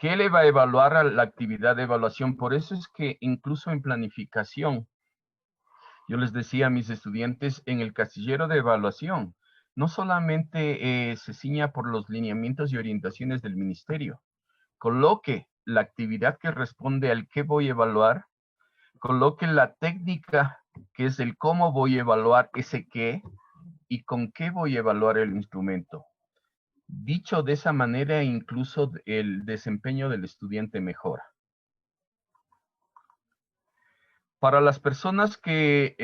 ¿Qué le va a evaluar a la actividad de evaluación? Por eso es que incluso en planificación, yo les decía a mis estudiantes, en el casillero de evaluación, no solamente se ciña por los lineamientos y orientaciones del ministerio, coloque la actividad que responde al qué voy a evaluar, coloque la técnica que es el cómo voy a evaluar ese qué y con qué voy a evaluar el instrumento. Dicho de esa manera, incluso el desempeño del estudiante mejora. Para las personas que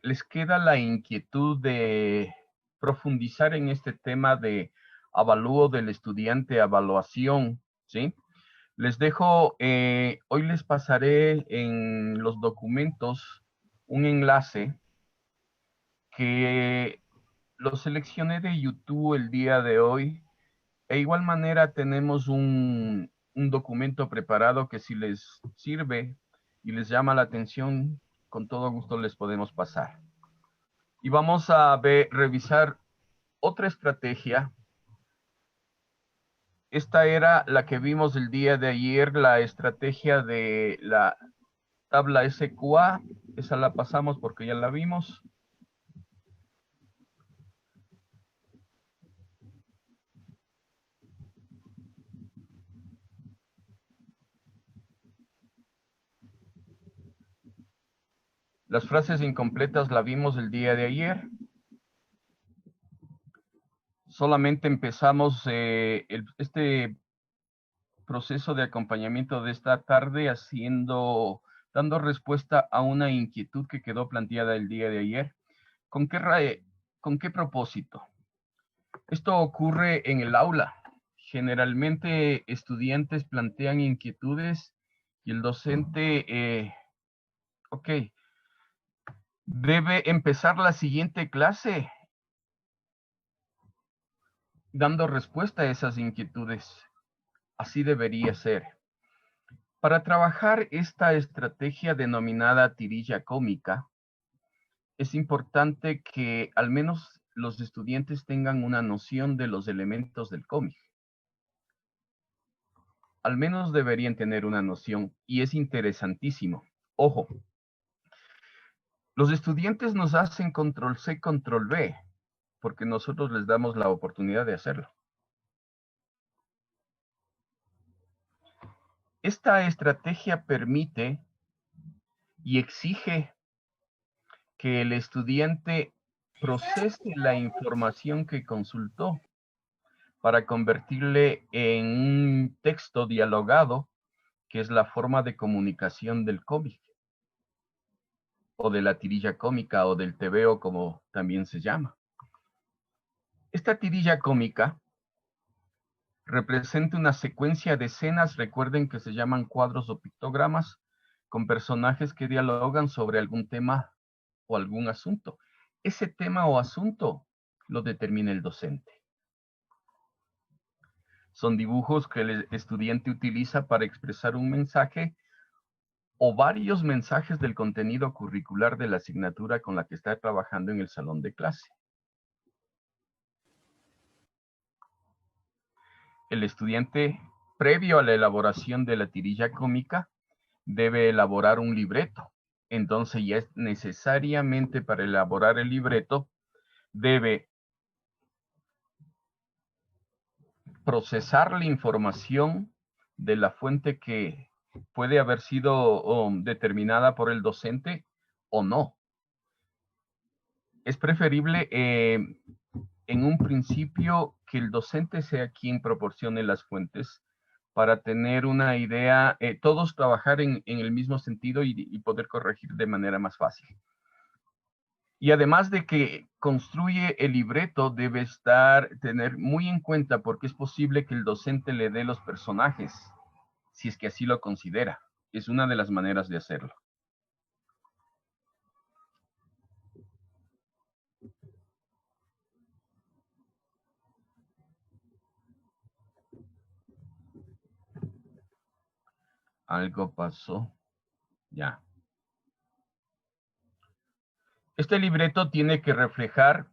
les queda la inquietud de profundizar en este tema de avalúo del estudiante, evaluación, ¿sí? Les dejo, hoy les pasaré en los documentos un enlace que lo seleccioné de YouTube el día de hoy. E igual manera tenemos un documento preparado que si les sirve y les llama la atención, con todo gusto les podemos pasar. Y vamos a revisar otra estrategia. Esta era la que vimos el día de ayer, la estrategia de la tabla SQA. Esa la pasamos porque ya la vimos. Las frases incompletas la vimos el día de ayer. Solamente empezamos este proceso de acompañamiento de esta tarde dando respuesta a una inquietud que quedó planteada el día de ayer. ¿Con qué propósito? Esto ocurre en el aula. Generalmente estudiantes plantean inquietudes y el docente, ok, debe empezar la siguiente clase dando respuesta a esas inquietudes. Así debería ser. Para trabajar esta estrategia denominada tirilla cómica, es importante que al menos los estudiantes tengan una noción de los elementos del cómic. Al menos deberían tener una noción y es interesantísimo. Ojo, los estudiantes nos hacen control C, control V, porque nosotros les damos la oportunidad de hacerlo. Esta estrategia permite y exige que el estudiante procese la información que consultó para convertirle en un texto dialogado, que es la forma de comunicación del cómic, o de la tirilla cómica, o del tebeo, como también se llama. Esta tirilla cómica representa una secuencia de escenas, recuerden que se llaman cuadros o pictogramas, con personajes que dialogan sobre algún tema o algún asunto. Ese tema o asunto lo determina el docente. Son dibujos que el estudiante utiliza para expresar un mensaje o varios mensajes del contenido curricular de la asignatura con la que está trabajando en el salón de clase. El estudiante, previo a la elaboración de la tirilla cómica, debe elaborar un libreto. Entonces ya es necesariamente para elaborar el libreto, debe procesar la información de la fuente que puede haber sido determinada por el docente o no. Es preferible en un principio que el docente sea quien proporcione las fuentes para tener una idea, todos trabajar en el mismo sentido y poder corregir de manera más fácil. Y además de que construye el libreto, debe tener muy en cuenta porque es posible que el docente le dé los personajes, si es que así lo considera. Es una de las maneras de hacerlo. Algo pasó. Ya. Este libreto tiene que reflejar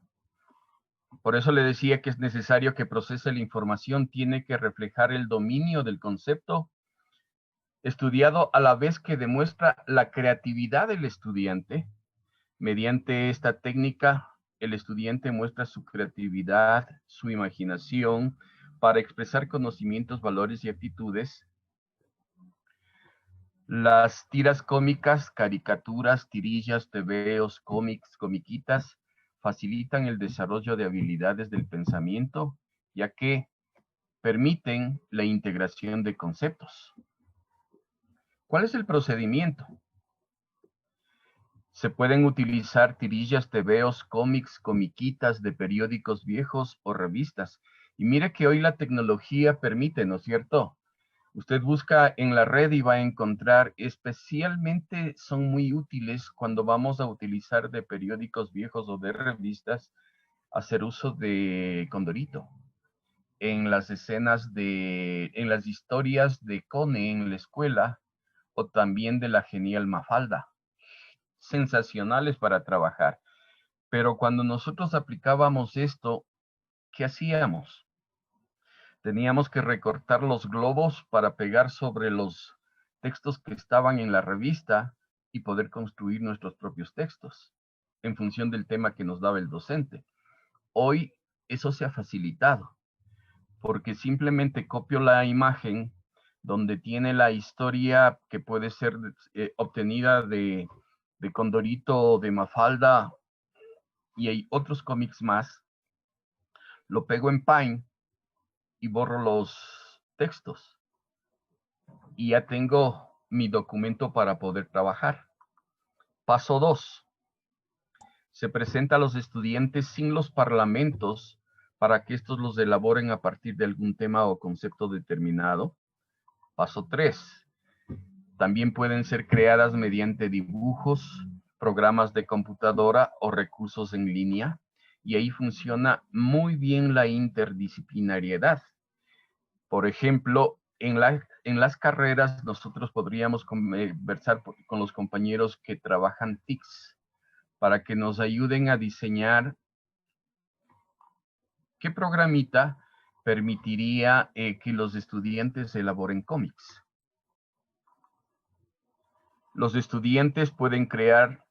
Por eso le decía que es necesario que procese la información, tiene que reflejar el dominio del concepto estudiado a la vez que demuestra la creatividad del estudiante. Mediante esta técnica, el estudiante muestra su creatividad, su imaginación para expresar conocimientos, valores y actitudes. Las tiras cómicas, caricaturas, tirillas, tebeos, cómics, comiquitas, facilitan el desarrollo de habilidades del pensamiento, ya que permiten la integración de conceptos. ¿Cuál es el procedimiento? Se pueden utilizar tirillas, tebeos, cómics, comiquitas de periódicos viejos o revistas. Y mire que hoy la tecnología permite, ¿no es cierto? Usted busca en la red y va a encontrar, especialmente son muy útiles cuando vamos a utilizar de periódicos viejos o de revistas, hacer uso de Condorito. En las escenas en las historias de Cone en la escuela, o también de la genial Mafalda. Sensacionales para trabajar. Pero cuando nosotros aplicábamos esto, ¿qué hacíamos? Teníamos que recortar los globos para pegar sobre los textos que estaban en la revista y poder construir nuestros propios textos en función del tema que nos daba el docente. Hoy eso se ha facilitado porque simplemente copio la imagen donde tiene la historia que puede ser obtenida de Condorito, de Mafalda, y hay otros cómics más, lo pego en Paint y borro los textos. Y ya tengo mi documento para poder trabajar. Paso 2. Se presenta a los estudiantes sin los parlamentos para que estos los elaboren a partir de algún tema o concepto determinado. Paso 3. También pueden ser creadas mediante dibujos, programas de computadora o recursos en línea. Y ahí funciona muy bien la interdisciplinariedad. Por ejemplo, en las carreras nosotros podríamos conversar con los compañeros que trabajan TICs para que nos ayuden a diseñar qué programita permitiría que los estudiantes elaboren cómics. Los estudiantes pueden crear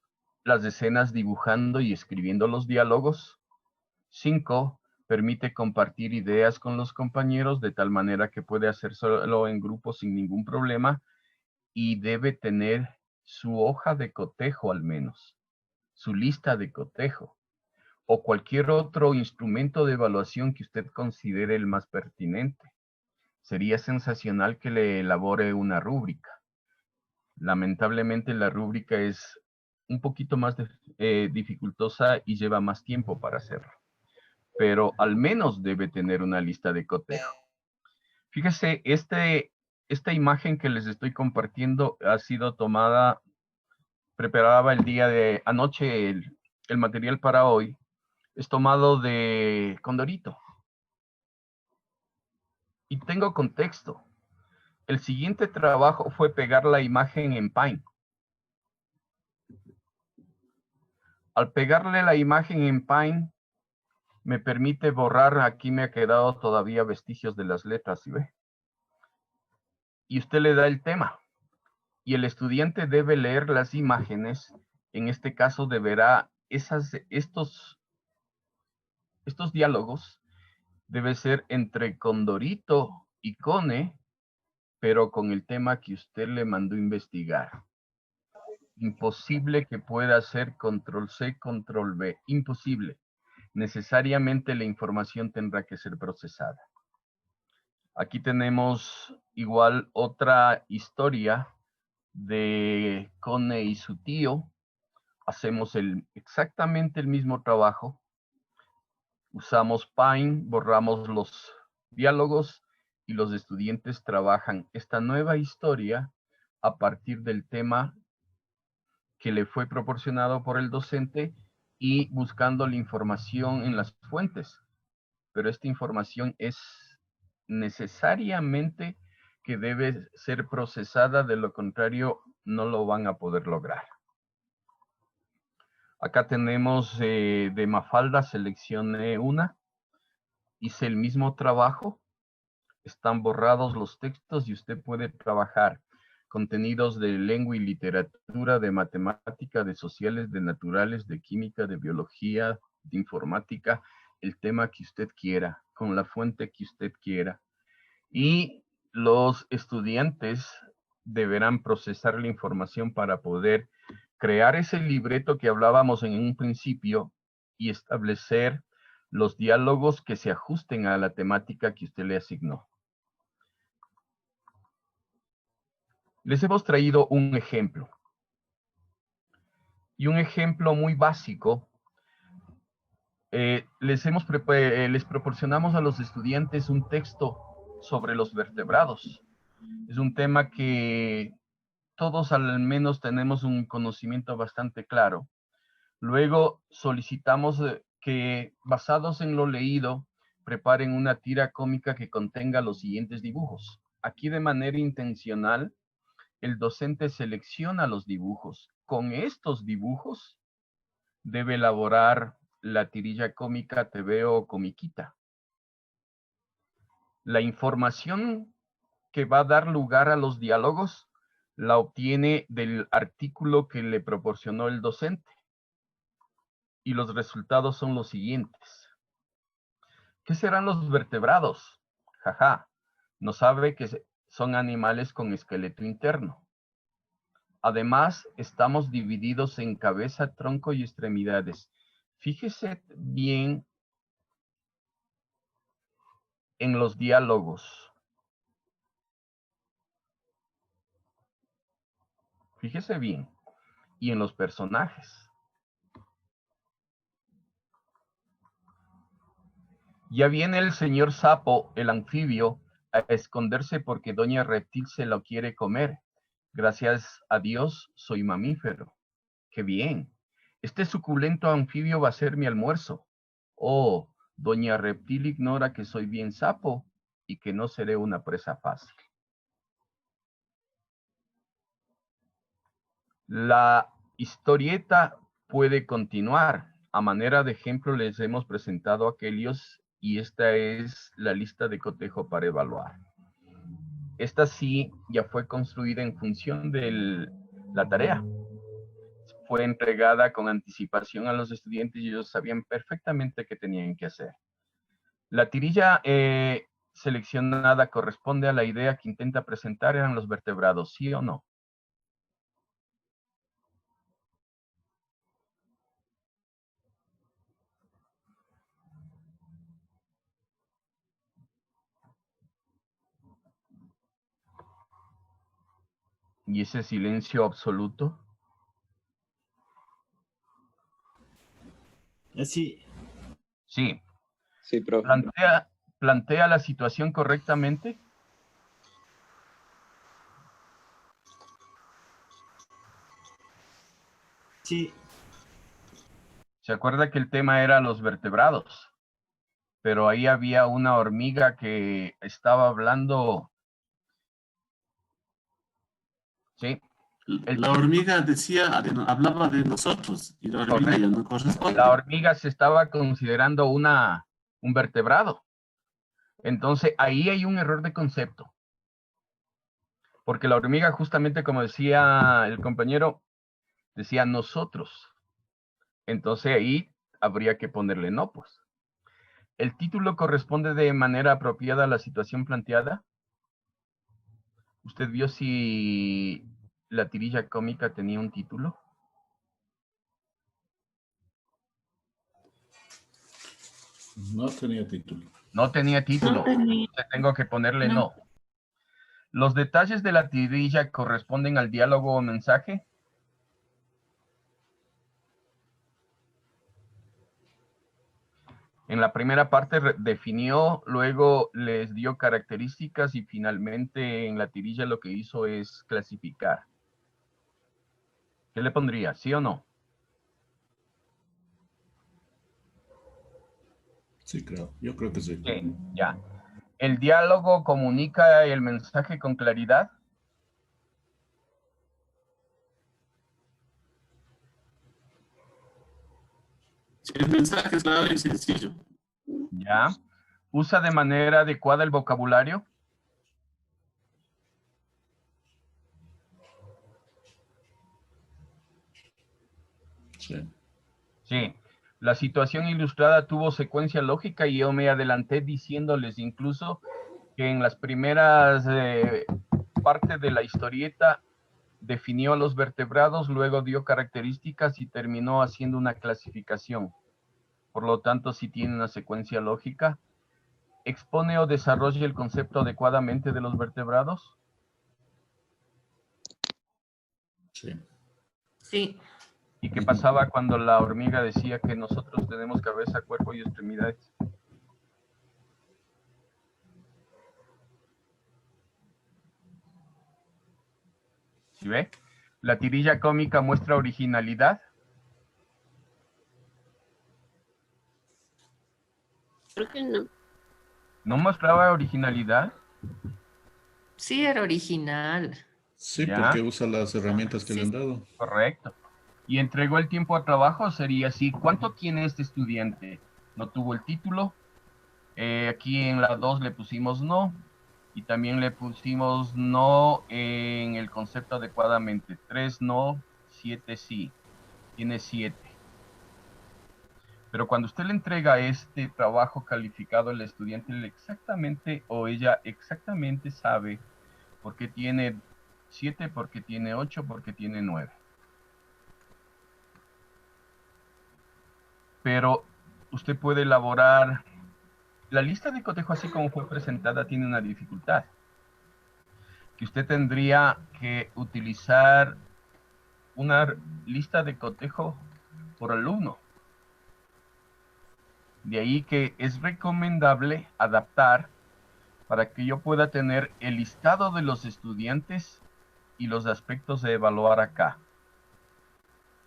las escenas dibujando y escribiendo los diálogos. 5. Permite compartir ideas con los compañeros de tal manera que puede hacerlo en grupo sin ningún problema y debe tener su hoja de cotejo al menos, su lista de cotejo o cualquier otro instrumento de evaluación que usted considere el más pertinente. Sería sensacional que le elabore una rúbrica. Lamentablemente la rúbrica es un poquito más dificultosa y lleva más tiempo para hacerlo, pero al menos debe tener una lista de cotejo. Fíjese, esta imagen que les estoy compartiendo ha sido tomada, preparaba el día de anoche el material para hoy, es tomado de Condorito. Y tengo contexto. El siguiente trabajo fue pegar la imagen en Paint. Al pegarle la imagen en Paint, me permite borrar, aquí me ha quedado todavía vestigios de las letras, ¿sí ve? Y usted le da el tema. Y el estudiante debe leer las imágenes. En este caso deberá, estos diálogos debe ser entre Condorito y Cone, pero con el tema que usted le mandó investigar. Imposible que pueda hacer control C, control V. Imposible. Necesariamente la información tendrá que ser procesada. Aquí tenemos igual otra historia de Cone y su tío. Hacemos exactamente el mismo trabajo. Usamos Paint, borramos los diálogos y los estudiantes trabajan esta nueva historia a partir del tema que le fue proporcionado por el docente y buscando la información en las fuentes. Pero esta información es necesariamente que debe ser procesada, de lo contrario no lo van a poder lograr. Acá tenemos de Mafalda, seleccioné una, hice el mismo trabajo, están borrados los textos y usted puede trabajar contenidos de lengua y literatura, de matemática, de sociales, de naturales, de química, de biología, de informática, el tema que usted quiera, con la fuente que usted quiera. Y los estudiantes deberán procesar la información para poder crear ese libreto que hablábamos en un principio y establecer los diálogos que se ajusten a la temática que usted le asignó. Les hemos traído un ejemplo. Y un ejemplo muy básico. Les proporcionamos a los estudiantes un texto sobre los vertebrados. Es un tema que todos al menos tenemos un conocimiento bastante claro. Luego solicitamos que, basados en lo leído, preparen una tira cómica que contenga los siguientes dibujos. Aquí, de manera intencional, el docente selecciona los dibujos. Con estos dibujos debe elaborar la tirilla cómica TV o comiquita. La información que va a dar lugar a los diálogos la obtiene del artículo que le proporcionó el docente. Y los resultados son los siguientes. ¿Qué serán los vertebrados? Jaja, no sabe que son animales con esqueleto interno. Además, estamos divididos en cabeza, tronco y extremidades. Fíjese bien en los diálogos. Fíjese bien. Y en los personajes. Ya viene el señor Sapo, el anfibio, a esconderse porque doña Reptil se lo quiere comer. Gracias a Dios soy mamífero. ¡Qué bien! Este suculento anfibio va a ser mi almuerzo. Oh, doña Reptil ignora que soy bien sapo y que no seré una presa fácil. La historieta puede continuar. A manera de ejemplo les hemos presentado a Kelios y esta es la lista de cotejo para evaluar. Esta sí ya fue construida en función de la tarea. Fue entregada con anticipación a los estudiantes y ellos sabían perfectamente qué tenían que hacer. La tirilla seleccionada corresponde a la idea que intenta presentar, eran los vertebrados, ¿sí o no? Y ese silencio absoluto. Sí. Sí. Sí, profe. ¿Plantea la situación correctamente? Sí. ¿Se acuerda que el tema era los vertebrados? Pero ahí había una hormiga que estaba hablando. Sí. La hormiga hablaba de nosotros y la hormiga ya no corresponde. La hormiga se estaba considerando un vertebrado. Entonces, ahí hay un error de concepto. Porque la hormiga, justamente como decía el compañero, decía nosotros. Entonces ahí habría que ponerle no, pues. ¿El título corresponde de manera apropiada a la situación planteada? ¿Usted vio si la tirilla cómica tenía un título? No tenía título. No tenía título. No tenía. Entonces tengo que ponerle no. ¿Los detalles de la tirilla corresponden al diálogo o mensaje? En la primera parte definió, luego les dio características y finalmente en la tirilla lo que hizo es clasificar. ¿Qué le pondría? ¿Sí o no? Sí, creo. Yo creo que sí. Sí, ya. ¿El diálogo comunica el mensaje con claridad? El mensaje es claro y sencillo. ¿Ya? ¿Usa de manera adecuada el vocabulario? Sí. Sí. La situación ilustrada tuvo secuencia lógica y yo me adelanté diciéndoles incluso que en las primeras partes de la historieta definió a los vertebrados, luego dio características y terminó haciendo una clasificación. Por lo tanto, si tiene una secuencia lógica, ¿expone o desarrolla el concepto adecuadamente de los vertebrados? Sí. Sí. ¿Y qué pasaba cuando la hormiga decía que nosotros tenemos cabeza, cuerpo y extremidades? ¿Sí ve? La tirilla cómica muestra originalidad. Creo que no. ¿No mostraba originalidad? Sí, era original. Sí, Ya. porque usa las herramientas que Sí. le han dado. Correcto. Y entregó el tiempo a trabajo, sería así. ¿Cuánto tiene este estudiante? ¿No tuvo el título? Aquí en la 2 le pusimos no. Y también le pusimos no en el concepto adecuadamente. 3 no, 7 sí. Tiene 7. Pero cuando usted le entrega este trabajo calificado al estudiante, él exactamente o ella exactamente sabe por qué tiene 7, por qué tiene 8, por qué tiene 9. Pero usted puede elaborar. La lista de cotejo, así como fue presentada, tiene una dificultad. Que usted tendría que utilizar una lista de cotejo por alumno. De ahí que es recomendable adaptar para que yo pueda tener el listado de los estudiantes y los aspectos de evaluar acá.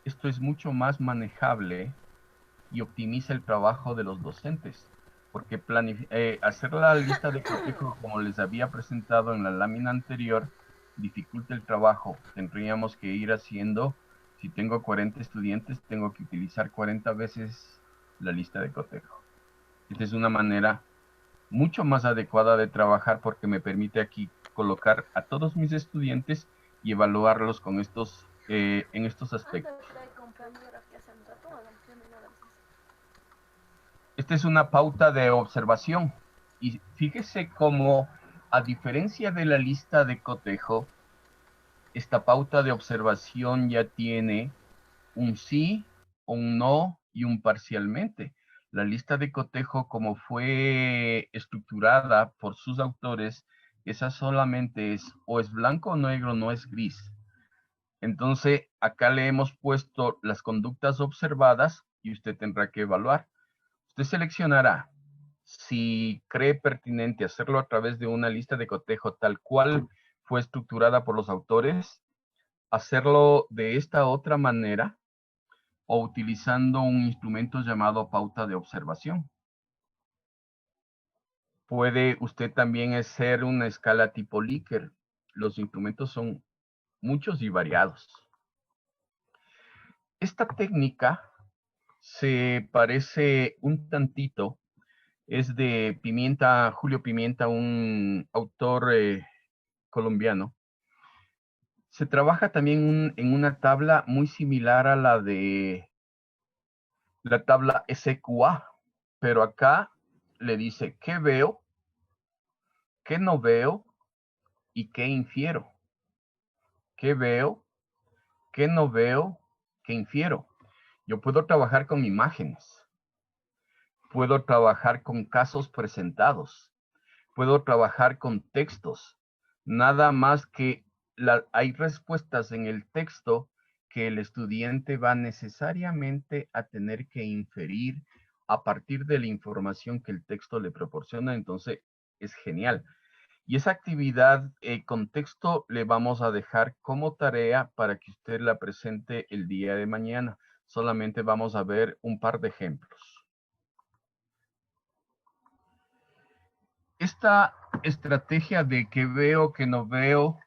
Esto es mucho más manejable y optimiza el trabajo de los docentes, porque hacer la lista de cotejo como les había presentado en la lámina anterior dificulta el trabajo. Tendríamos que ir haciendo, si tengo 40 estudiantes, tengo que utilizar 40 veces la lista de cotejo. Esta es una manera mucho más adecuada de trabajar porque me permite aquí colocar a todos mis estudiantes y evaluarlos con en estos aspectos. Esta es una pauta de observación y fíjese cómo, a diferencia de la lista de cotejo, esta pauta de observación ya tiene un sí, un no y un parcialmente. La lista de cotejo, como fue estructurada por sus autores, esa solamente es o es blanco o negro, no es gris. Entonces, acá le hemos puesto las conductas observadas y usted tendrá que evaluar. Usted seleccionará si cree pertinente hacerlo a través de una lista de cotejo tal cual fue estructurada por los autores, hacerlo de esta otra manera o utilizando un instrumento llamado pauta de observación. Puede usted también hacer una escala tipo Likert. Los instrumentos son muchos y variados. Esta técnica se parece un tantito, es de Pimienta, Julio Pimienta, un autor colombiano. Se trabaja también en una tabla muy similar a la de la tabla SQA, pero acá le dice qué veo, qué no veo y qué infiero. ¿Qué veo? ¿Qué no veo? ¿Qué infiero? Yo puedo trabajar con imágenes, puedo trabajar con casos presentados, puedo trabajar con textos, nada más que hay respuestas en el texto que el estudiante va necesariamente a tener que inferir a partir de la información que el texto le proporciona, entonces es genial. Y esa actividad con texto le vamos a dejar como tarea para que usted la presente el día de mañana. Solamente vamos a ver un par de ejemplos. Esta estrategia de que veo, que no veo,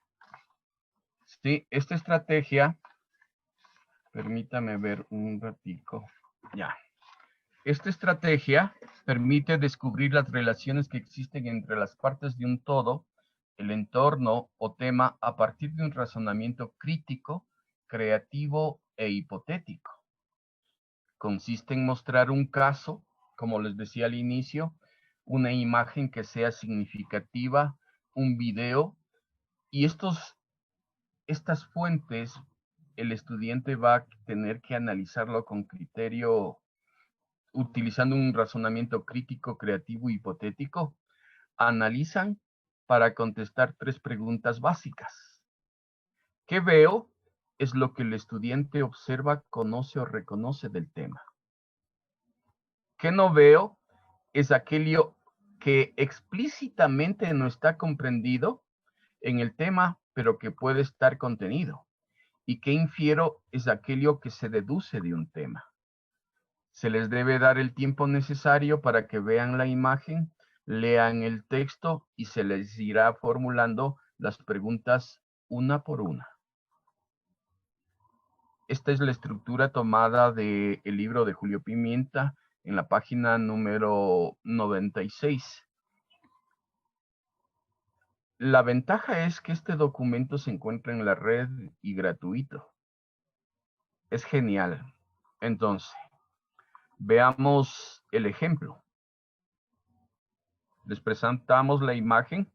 ¿sí? Esta estrategia, permítame ver un ratico, ya. Esta estrategia permite descubrir las relaciones que existen entre las partes de un todo, el entorno o tema a partir de un razonamiento crítico, creativo e hipotético. Consiste en mostrar un caso, como les decía al inicio, una imagen que sea significativa, un video, y estas fuentes, el estudiante va a tener que analizarlo con criterio, utilizando un razonamiento crítico, creativo, hipotético. Analizan para contestar 3 preguntas básicas. ¿Qué veo? Es lo que el estudiante observa, conoce o reconoce del tema. ¿Qué no veo? Es aquello que explícitamente no está comprendido en el tema, pero que puede estar contenido. ¿Y qué infiero? Es aquello que se deduce de un tema. Se les debe dar el tiempo necesario para que vean la imagen, lean el texto y se les irá formulando las preguntas una por una. Esta es la estructura tomada del libro de Julio Pimienta en la página número 96. La ventaja es que este documento se encuentra en la red y gratuito. Es genial. Entonces, veamos el ejemplo. Les presentamos la imagen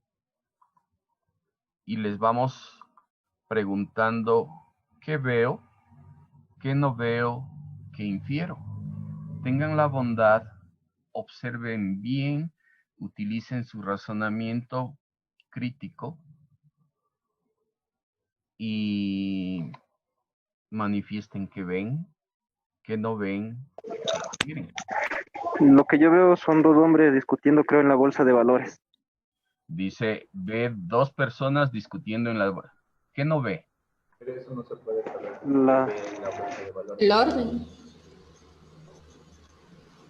y les vamos preguntando qué veo, qué no veo, qué infiero. Tengan la bondad, observen bien, utilicen su razonamiento crítico y manifiesten qué ven, qué no ven, qué quieren. Lo que yo veo son dos hombres discutiendo, creo, en la bolsa de valores. Dice, ve 2 personas discutiendo en la... ¿Qué no ve? Pero eso no se puede saber La- en la bolsa de valores. El orden.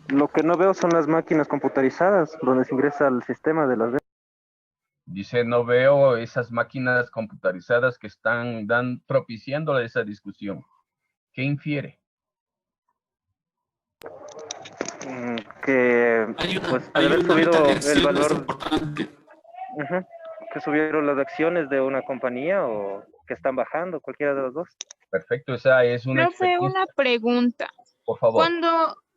Lo que no veo son las máquinas computarizadas, donde se ingresa al sistema de las ventas. Dice, no veo esas máquinas computarizadas que están propiciando esa discusión. ¿Qué infiere? Que pues al Hay haber una subido venta de el acciones valor, importante. que subieron las acciones de una compañía o que están bajando, cualquiera de los dos. Perfecto, esa es una Profe, experiencia. una pregunta. Por favor.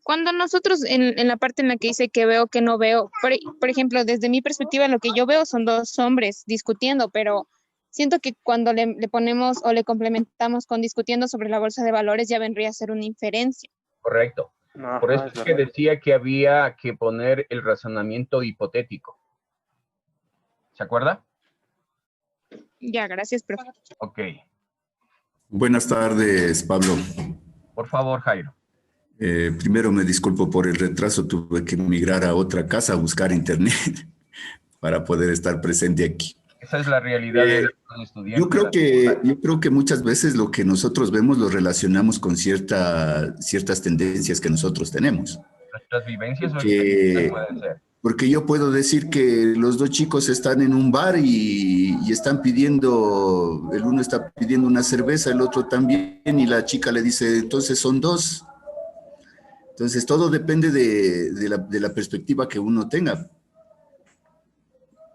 Cuando nosotros en la parte en la que dice que veo, que no veo, por ejemplo, desde mi perspectiva, lo que yo veo son dos hombres discutiendo, pero siento que cuando le ponemos o le complementamos con discutiendo sobre la bolsa de valores, ya vendría a ser una inferencia. Correcto. Por eso Ajá, es que decía que había que poner el razonamiento hipotético. ¿Se acuerda? Ya, gracias, profe. Ok. Buenas tardes, Pablo. Por favor, Jairo. Primero me disculpo por el retraso, tuve que migrar a otra casa a buscar internet para poder estar presente aquí. Esa es la realidad de los estudiantes. Yo creo que muchas veces lo que nosotros vemos lo relacionamos con ciertas tendencias que nosotros tenemos. Nuestras vivencias o experiencias pueden ser. Porque yo puedo decir que los dos chicos están en un bar y están pidiendo, el uno está pidiendo una cerveza, el otro también, y la chica le dice, entonces son dos. Entonces todo depende de la perspectiva que uno tenga.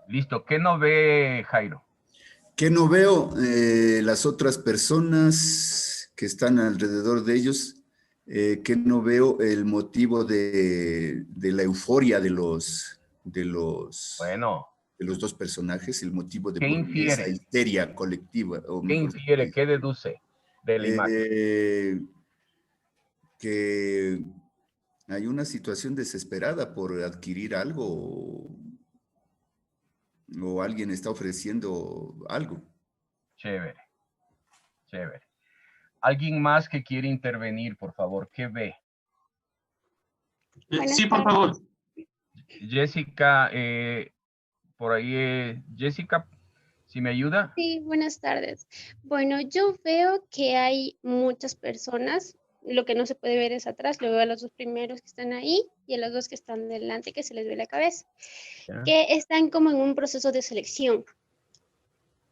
Listo. ¿Qué no ve Jairo? ¿Qué no veo? Las otras personas que están alrededor de ellos, que no veo el motivo de la euforia de los Bueno. de los dos personajes, el motivo de ¿Qué por qué esa infiere? histeria colectiva. O ¿Qué mejor, infiere? ¿Qué deduce de la imagen? que hay una situación desesperada por adquirir algo o alguien está ofreciendo algo. Chévere. Chévere. ¿Alguien más que quiere intervenir, por favor? ¿Qué ve? Sí, por favor. Jessica, por ahí, Jessica, ¿si me ayuda? Sí, buenas tardes. Bueno, yo veo que hay muchas personas. Lo que no se puede ver es atrás. Lo veo a los dos primeros que están ahí y a los dos que están delante, que se les ve la cabeza, Ya. que están como en un proceso de selección.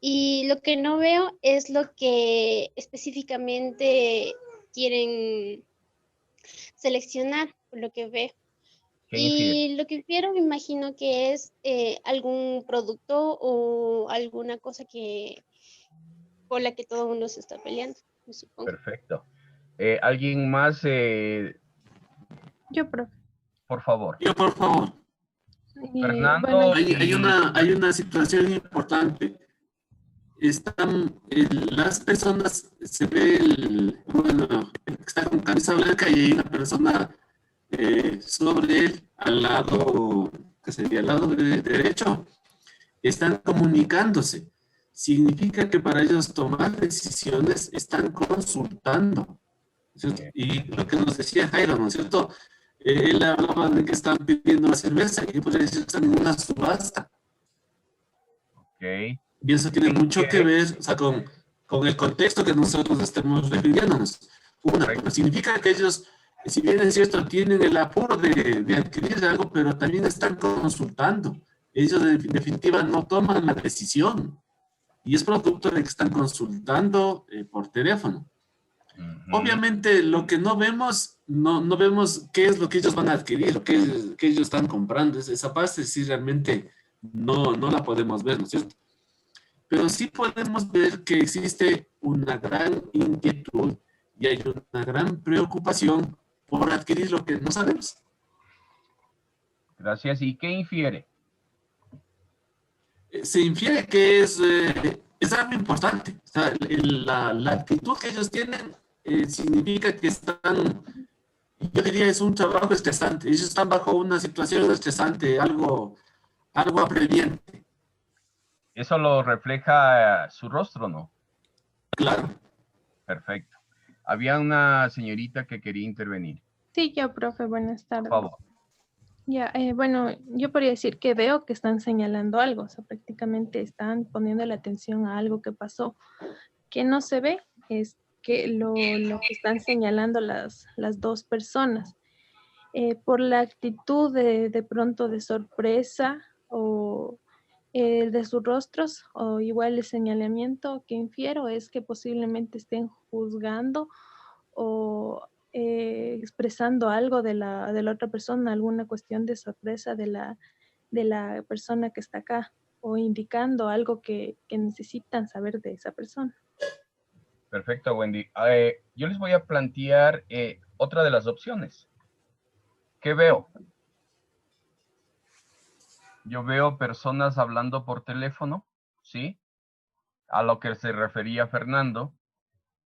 Y lo que no veo es lo que específicamente quieren seleccionar, por lo que veo. ¿Qué infiere? Y lo que infiero me imagino que es algún producto o alguna cosa que por la que todo el mundo se está peleando, me supongo. Perfecto. ¿Alguien más? Yo, profe. Por favor. Yo, por favor. Fernando. Bueno, Hay una situación importante. Están las personas, se ve bueno, está con camisa blanca y hay una persona sobre él, al lado, que sería al lado derecho, están comunicándose. Significa que para ellos tomar decisiones están consultando, ¿cierto? Y lo que nos decía Jairo, ¿no es cierto? Él hablaba de que están pidiendo una cerveza y por eso están en una subasta. Ok. Y eso tiene mucho que ver, o sea, con el contexto que nosotros estamos refiriéndonos. Pero significa que ellos, si bien es cierto, tienen el apuro de adquirir algo, pero también están consultando. Ellos en definitiva no toman la decisión. Y es producto de que están consultando por teléfono. Obviamente lo que no vemos, no vemos qué es lo que ellos van a adquirir, qué ellos están comprando. Esa parte sí realmente no la podemos ver, ¿no es cierto? Pero sí podemos ver que existe una gran inquietud y hay una gran preocupación por adquirir lo que no sabemos. Gracias. ¿Y qué infiere? Se infiere que es algo importante. O sea, la actitud que ellos tienen significa que están, yo diría, es un trabajo estresante. Ellos están bajo una situación estresante, algo apremiante. Eso lo refleja su rostro, ¿no? Claro. Perfecto. Había una señorita que quería intervenir. sí, yo, profe, buenas tardes. Por favor. Ya, bueno, yo podría decir que veo que están señalando algo, o sea, prácticamente están poniendo la atención a algo que pasó. Que no se ve es que lo que están señalando las dos personas. Por la actitud de pronto de sorpresa o de sus rostros o igual el señalamiento que infiero es que posiblemente estén juzgando o expresando algo de la otra persona, alguna cuestión de sorpresa de la persona que está acá o indicando algo que necesitan saber de esa persona. Perfecto, Wendy. Yo les voy a plantear otra de las opciones. ¿Qué veo? Yo veo personas hablando por teléfono, ¿sí? A lo que se refería Fernando,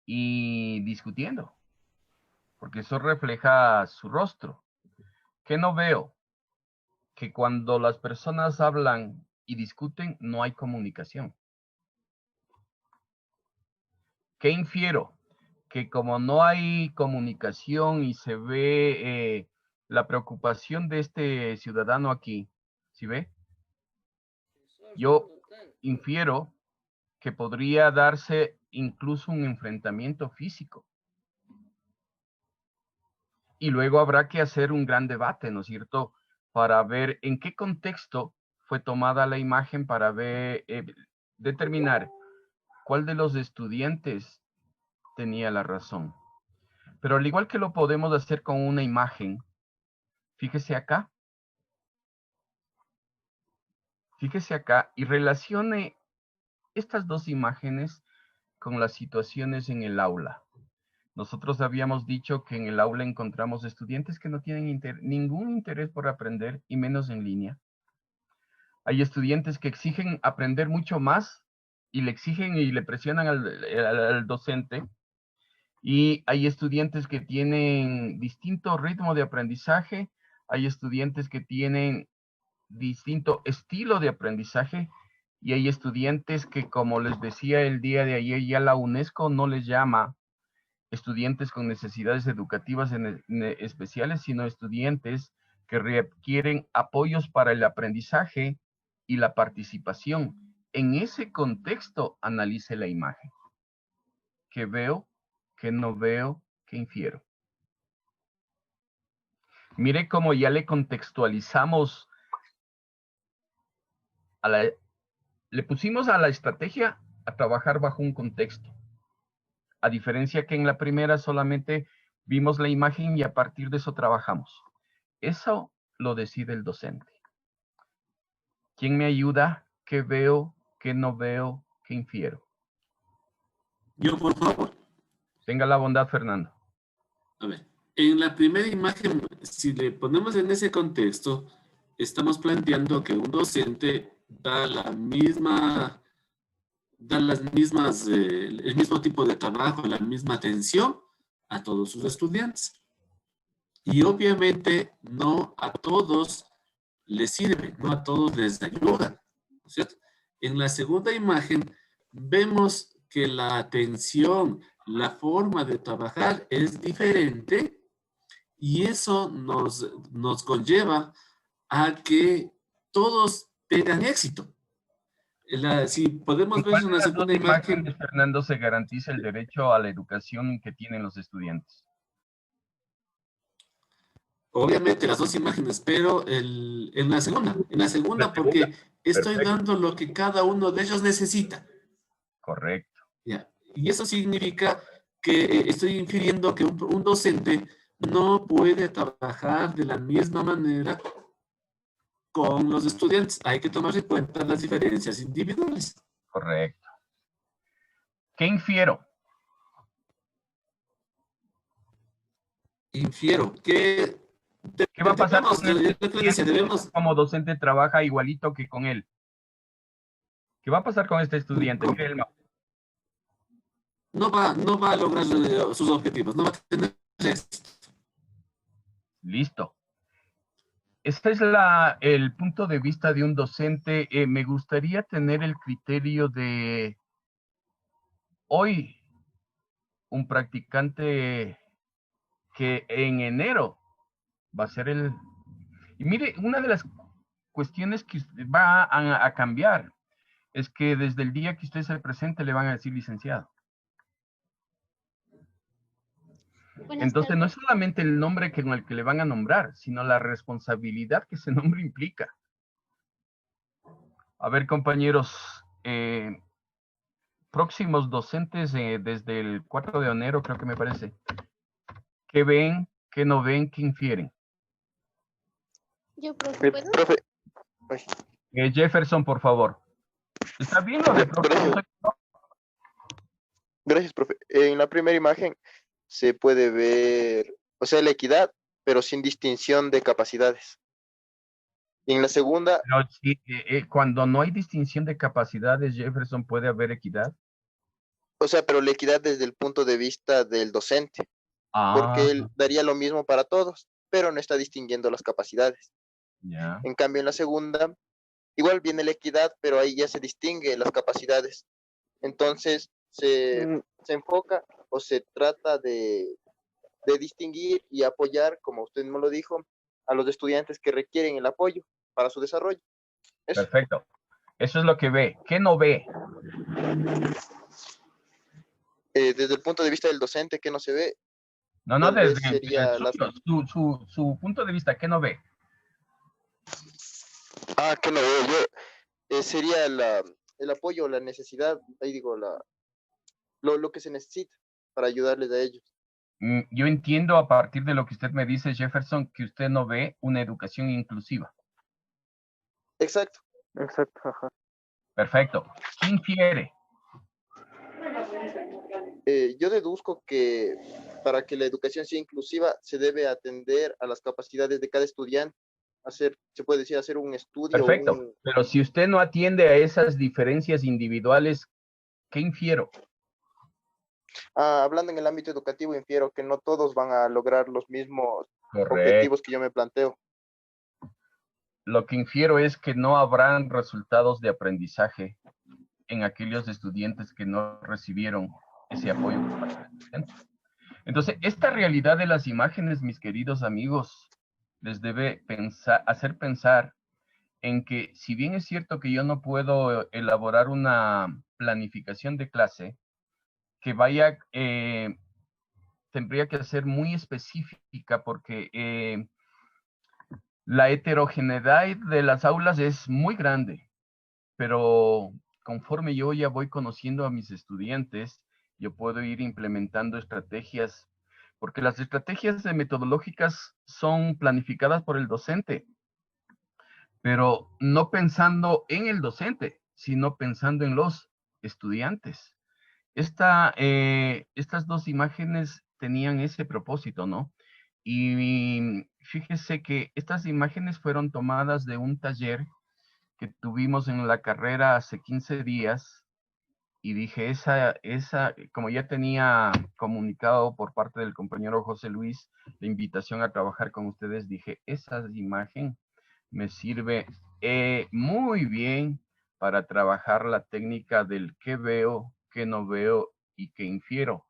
y discutiendo, porque eso refleja su rostro. ¿Qué no veo? Que cuando las personas hablan y discuten, no hay comunicación. ¿Qué infiero? Que como no hay comunicación y se ve la preocupación de este ciudadano aquí, ¿sí ve? Yo infiero que podría darse incluso un enfrentamiento físico. Y luego habrá que hacer un gran debate, ¿no es cierto? Para ver en qué contexto fue tomada la imagen para ver, determinar cuál de los estudiantes tenía la razón. Pero al igual que lo podemos hacer con una imagen, fíjese acá. Fíjese acá y relacione estas dos imágenes con las situaciones en el aula. Nosotros habíamos dicho que en el aula encontramos estudiantes que no tienen ningún interés por aprender y menos en línea. Hay estudiantes que exigen aprender mucho más y le exigen y le presionan al docente. Y hay estudiantes que tienen distinto ritmo de aprendizaje. Hay estudiantes que tienen distinto estilo de aprendizaje. Y hay estudiantes que, como les decía el día de ayer, ya la UNESCO no les llama estudiantes con necesidades educativas especiales, sino estudiantes que requieren apoyos para el aprendizaje y la participación. En ese contexto, analice la imagen. ¿Qué veo? ¿Qué no veo? ¿Qué infiero? Mire cómo ya le contextualizamos, le pusimos a la estrategia a trabajar bajo un contexto. A diferencia que en la primera solamente vimos la imagen y a partir de eso trabajamos. Eso lo decide el docente. ¿Quién me ayuda? ¿Qué veo? ¿Qué no veo? ¿Qué infiero? Yo, por favor. Tenga la bondad, Fernando. A ver, en la primera imagen, si le ponemos en ese contexto, estamos planteando que un docente da las mismas, el mismo tipo de trabajo, la misma atención a todos sus estudiantes. Y obviamente no a todos les sirve, no a todos les ayuda, ¿no es cierto? En la segunda imagen vemos que la atención, la forma de trabajar es diferente y eso nos conlleva a que todos tengan éxito. Si podemos ¿En ver cuál de una las dos segunda imagen, imágenes, Fernando, se garantiza el derecho a la educación que tienen los estudiantes? obviamente las dos imágenes, pero en la segunda porque estoy Perfecto. dando lo que cada uno de ellos necesita. Correcto. ¿Ya? Y eso significa que estoy infiriendo que un docente no puede trabajar de la misma manera con los estudiantes. Hay que tomar en cuenta las diferencias individuales. Correcto. ¿Qué infiero? Infiero que ¿Qué va a pasar debemos, con el lo que decía, debemos, como docente trabaja igualito que con él? ¿Qué va a pasar con este estudiante? Mire el mapa. no va a lograr sus objetivos, no va a tener éxito. Listo. Este es el punto de vista de un docente. Me gustaría tener el criterio de hoy, un practicante que en enero va a ser el... Y mire, una de las cuestiones que va a cambiar es que desde el día que usted se presente le van a decir licenciado. Buenas Entonces no es tardes. solamente el nombre con el que le van a nombrar, sino la responsabilidad que ese nombre implica. A ver, compañeros, próximos docentes desde el 4 de enero, creo que me parece. ¿Qué ven, qué no ven, qué infieren? Yo, profe, ¿puedo? Profe, ay, Jefferson, por favor. ¿Está bien lo de profe? gracias, gracias, profe. En la primera imagen se puede ver, o sea, la equidad, pero sin distinción de capacidades. Y en la segunda, Pero sí, cuando no hay distinción de capacidades, Jefferson, ¿puede haber equidad? o sea, pero la equidad desde el punto de vista del docente, Ah, porque él daría lo mismo para todos, pero no está distinguiendo las capacidades. ya. En cambio, en la segunda, igual viene la equidad, pero ahí ya se distingue las capacidades. Entonces, se enfoca o se trata de distinguir y apoyar, como usted me lo dijo, a los estudiantes que requieren el apoyo para su desarrollo. Eso. Perfecto. Eso es lo que ve. ¿Qué no ve? Desde el punto de vista del docente, que no se ve, No, no, tal vez desde sería el suyo, su punto de vista, ¿qué no ve? que no veo yo, sería el apoyo, la necesidad, ahí digo, lo que se necesita para ayudarles a ellos. Yo entiendo a partir de lo que usted me dice, Jefferson, que usted no ve una educación inclusiva. Exacto. Exacto, ajá. Perfecto. ¿Qué infiere? Yo deduzco que para que la educación sea inclusiva se debe atender a las capacidades de cada estudiante, se puede decir, hacer un estudio. Perfecto. Pero si usted no atiende a esas diferencias individuales, ¿qué infiero? Hablando en el ámbito educativo, infiero que no todos van a lograr los mismos Correcto. objetivos que yo me planteo. Lo que infiero es que no habrán resultados de aprendizaje en aquellos estudiantes que no recibieron ese apoyo por parte del docente. Entonces, esta realidad de las imágenes, mis queridos amigos, les debe hacer pensar en que si bien es cierto que yo no puedo elaborar una planificación de clase que vaya, tendría que ser muy específica porque la heterogeneidad de las aulas es muy grande, pero conforme yo ya voy conociendo a mis estudiantes, yo puedo ir implementando estrategias porque las estrategias metodológicas son planificadas por el docente, pero no pensando en el docente, sino pensando en los estudiantes. Estas dos imágenes tenían ese propósito, ¿no? Y fíjese que estas imágenes fueron tomadas de un taller que tuvimos en la carrera hace 15 días, y dije, como ya tenía comunicado por parte del compañero José Luis la invitación a trabajar con ustedes, dije, esa imagen me sirve muy bien para trabajar la técnica del qué veo, qué no veo y qué infiero.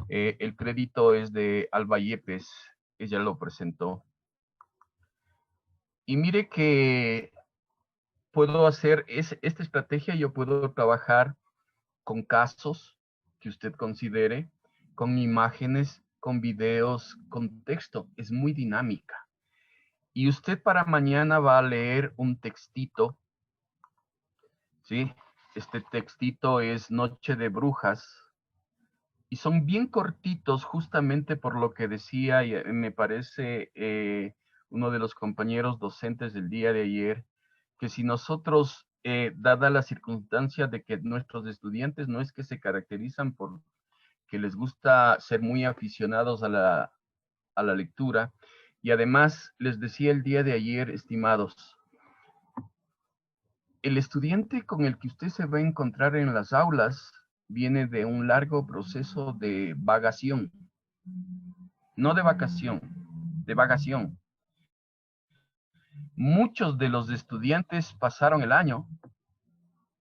El crédito es de Alba Yepes, ella lo presentó. Y mire que puedo hacer esta estrategia, yo puedo trabajar con casos que usted considere, con imágenes, con videos, con texto. Es muy dinámica. Y usted para mañana va a leer un textito, ¿sí? Este textito es Noche de Brujas. Y son bien cortitos justamente por lo que decía, y me parece uno de los compañeros docentes del día de ayer, que si nosotros, dada la circunstancia de que nuestros estudiantes no es que se caracterizan por que les gusta ser muy aficionados a la lectura, y además les decía el día de ayer, estimados, el estudiante con el que usted se va a encontrar en las aulas viene de un largo proceso de vagación, no de vacación, de vagación. Muchos de los estudiantes pasaron el año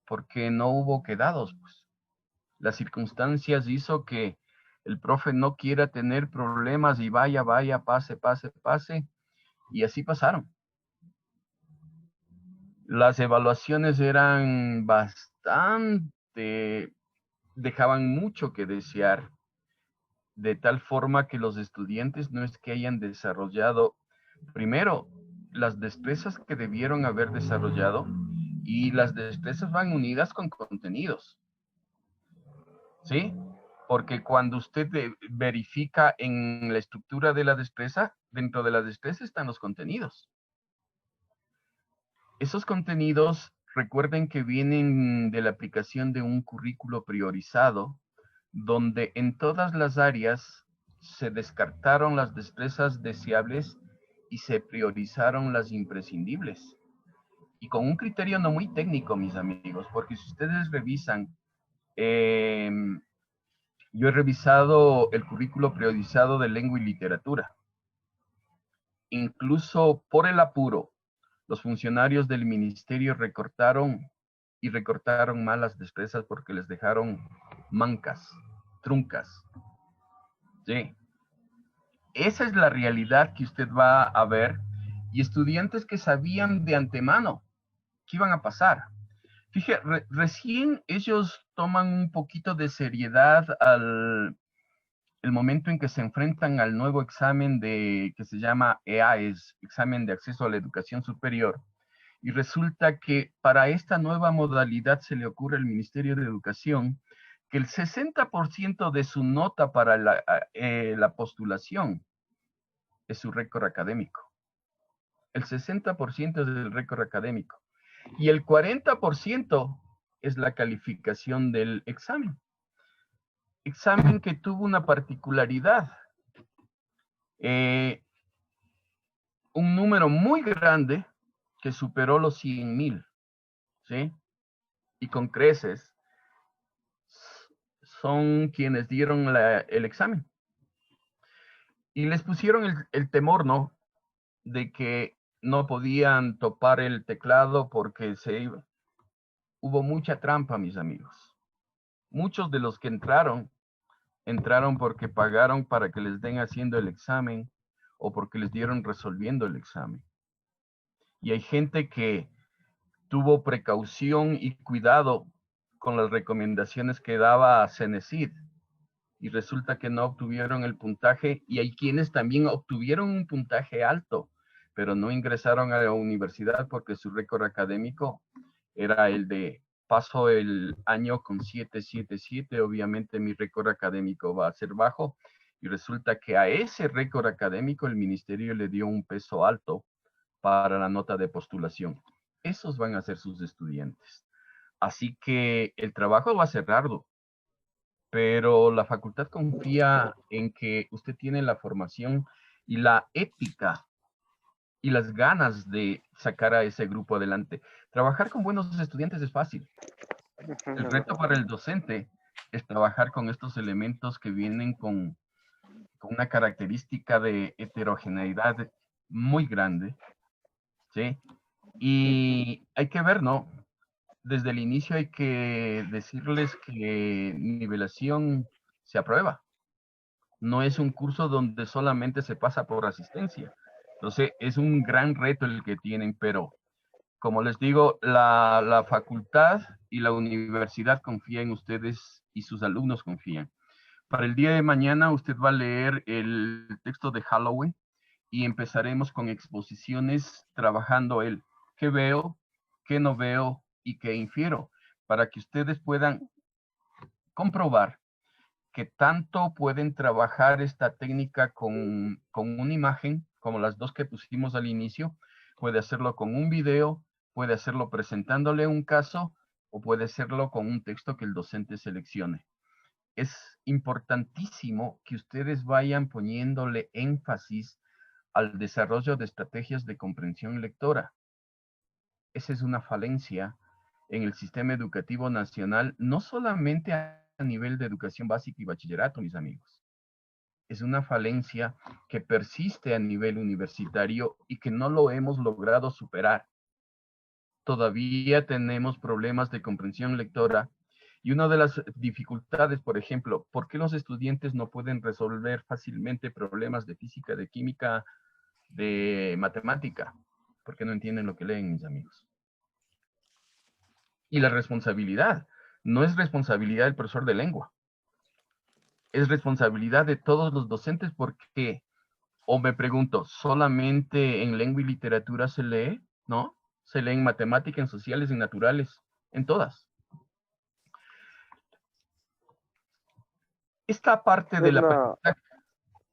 porque no hubo quedados, pues. Las circunstancias hizo que el profe no quiera tener problemas y vaya, pase, y así pasaron. Las evaluaciones eran bastante, dejaban mucho que desear, de tal forma que los estudiantes no es que hayan desarrollado, primero, las destrezas que debieron haber desarrollado, y las destrezas van unidas con contenidos, ¿sí? Porque cuando usted verifica en la estructura de la destreza, dentro de la destreza están los contenidos. Esos contenidos, recuerden que vienen de la aplicación de un currículo priorizado, donde en todas las áreas se descartaron las destrezas deseables y se priorizaron las imprescindibles. Y con un criterio no muy técnico, mis amigos, porque si ustedes revisan, yo he revisado el currículo priorizado de lengua y literatura. Incluso por el apuro, los funcionarios del ministerio recortaron mal las destrezas porque les dejaron mancas, truncas. Sí. Esa es la realidad que usted va a ver, y estudiantes que sabían de antemano que iban a pasar. Fíjate, recién ellos toman un poquito de seriedad el momento en que se enfrentan al nuevo examen que se llama EAES, Examen de Acceso a la Educación Superior, y resulta que para esta nueva modalidad se le ocurre al Ministerio de Educación que el 60% de su nota para la postulación es su récord académico. El 60% es del récord académico. Y el 40% es la calificación del examen. Examen que tuvo una particularidad. Un número muy grande que superó los 100,000, ¿sí? Y con creces son quienes dieron el examen. Y les pusieron el temor, ¿no? De que no podían topar el teclado porque hubo mucha trampa, mis amigos. Muchos de los que entraron porque pagaron para que les den haciendo el examen o porque les dieron resolviendo el examen. Y hay gente que tuvo precaución y cuidado con las recomendaciones que daba Cenecid y resulta que no obtuvieron el puntaje, y hay quienes también obtuvieron un puntaje alto, pero no ingresaron a la universidad porque su récord académico era el de paso el año con 777, obviamente mi récord académico va a ser bajo, Y resulta que a ese récord académico el ministerio le dio un peso alto para la nota de postulación. Esos van a ser sus estudiantes. Así que el trabajo va a ser arduo, pero la facultad confía en que usted tiene la formación y la ética y las ganas de sacar a ese grupo adelante. Trabajar con buenos estudiantes es fácil. El reto para el docente es trabajar con estos elementos que vienen con una característica de heterogeneidad muy grande, ¿sí? Y hay que ver, ¿no? Desde el inicio hay que decirles que nivelación se aprueba. No es un curso donde solamente se pasa por asistencia. Entonces, es un gran reto el que tienen, pero como les digo, la facultad y la universidad confían en ustedes y sus alumnos confían. Para el día de mañana usted va a leer el texto de Halloween y empezaremos con exposiciones trabajando el qué veo, qué no veo y qué infiero, para que ustedes puedan comprobar que tanto pueden trabajar esta técnica con una imagen, como las dos que pusimos al inicio, puede hacerlo con un video, puede hacerlo presentándole un caso o puede hacerlo con un texto que el docente seleccione. Es importantísimo que ustedes vayan poniéndole énfasis al desarrollo de estrategias de comprensión lectora. Esa es una falencia en el sistema educativo nacional, no solamente a nivel de educación básica y bachillerato, mis amigos. Es una falencia que persiste a nivel universitario y que no lo hemos logrado superar. Todavía tenemos problemas de comprensión lectora y una de las dificultades, por ejemplo, ¿por qué los estudiantes no pueden resolver fácilmente problemas de física, de química, de matemática? Porque no entienden lo que leen, mis amigos. Y la responsabilidad no es responsabilidad del profesor de lengua. Es responsabilidad de todos los docentes porque, o me pregunto, ¿solamente en lengua y literatura se lee? ¿No? Se lee en matemática, en sociales, en naturales, en todas. Esta parte de la facultad,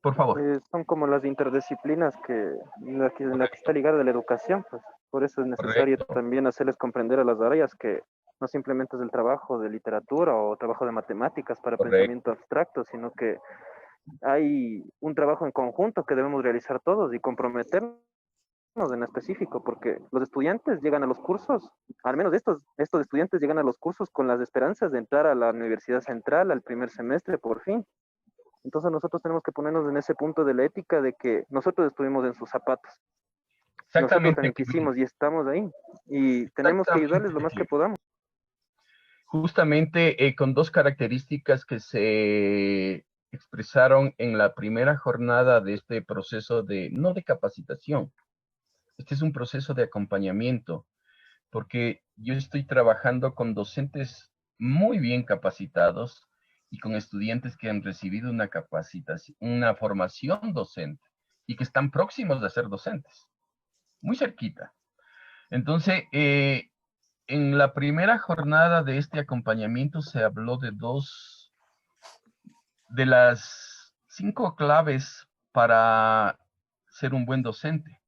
por favor. Son como las interdisciplinas en la que está ligada la educación, pues. Por eso es necesario también hacerles comprender a las áreas que no simplemente es el trabajo de literatura o trabajo de matemáticas para pensamiento abstracto, sino que hay un trabajo en conjunto que debemos realizar todos y comprometernos en específico, porque los estudiantes llegan a los cursos, al menos estos estudiantes llegan a los cursos con las esperanzas de entrar a la Universidad Central al primer semestre por fin. Entonces nosotros tenemos que ponernos en ese punto de la ética de que nosotros estuvimos en sus zapatos. Nosotros también quisimos y estamos ahí. Y tenemos que ayudarles lo más que podamos. Justamente con dos características que se expresaron en la primera jornada de este proceso no de capacitación. Este es un proceso de acompañamiento, porque yo estoy trabajando con docentes muy bien capacitados y con estudiantes que han recibido una capacitación, una formación docente y que están próximos de ser docentes, muy cerquita. Entonces, en la primera jornada de este acompañamiento se habló de las 5 claves para ser un buen docente.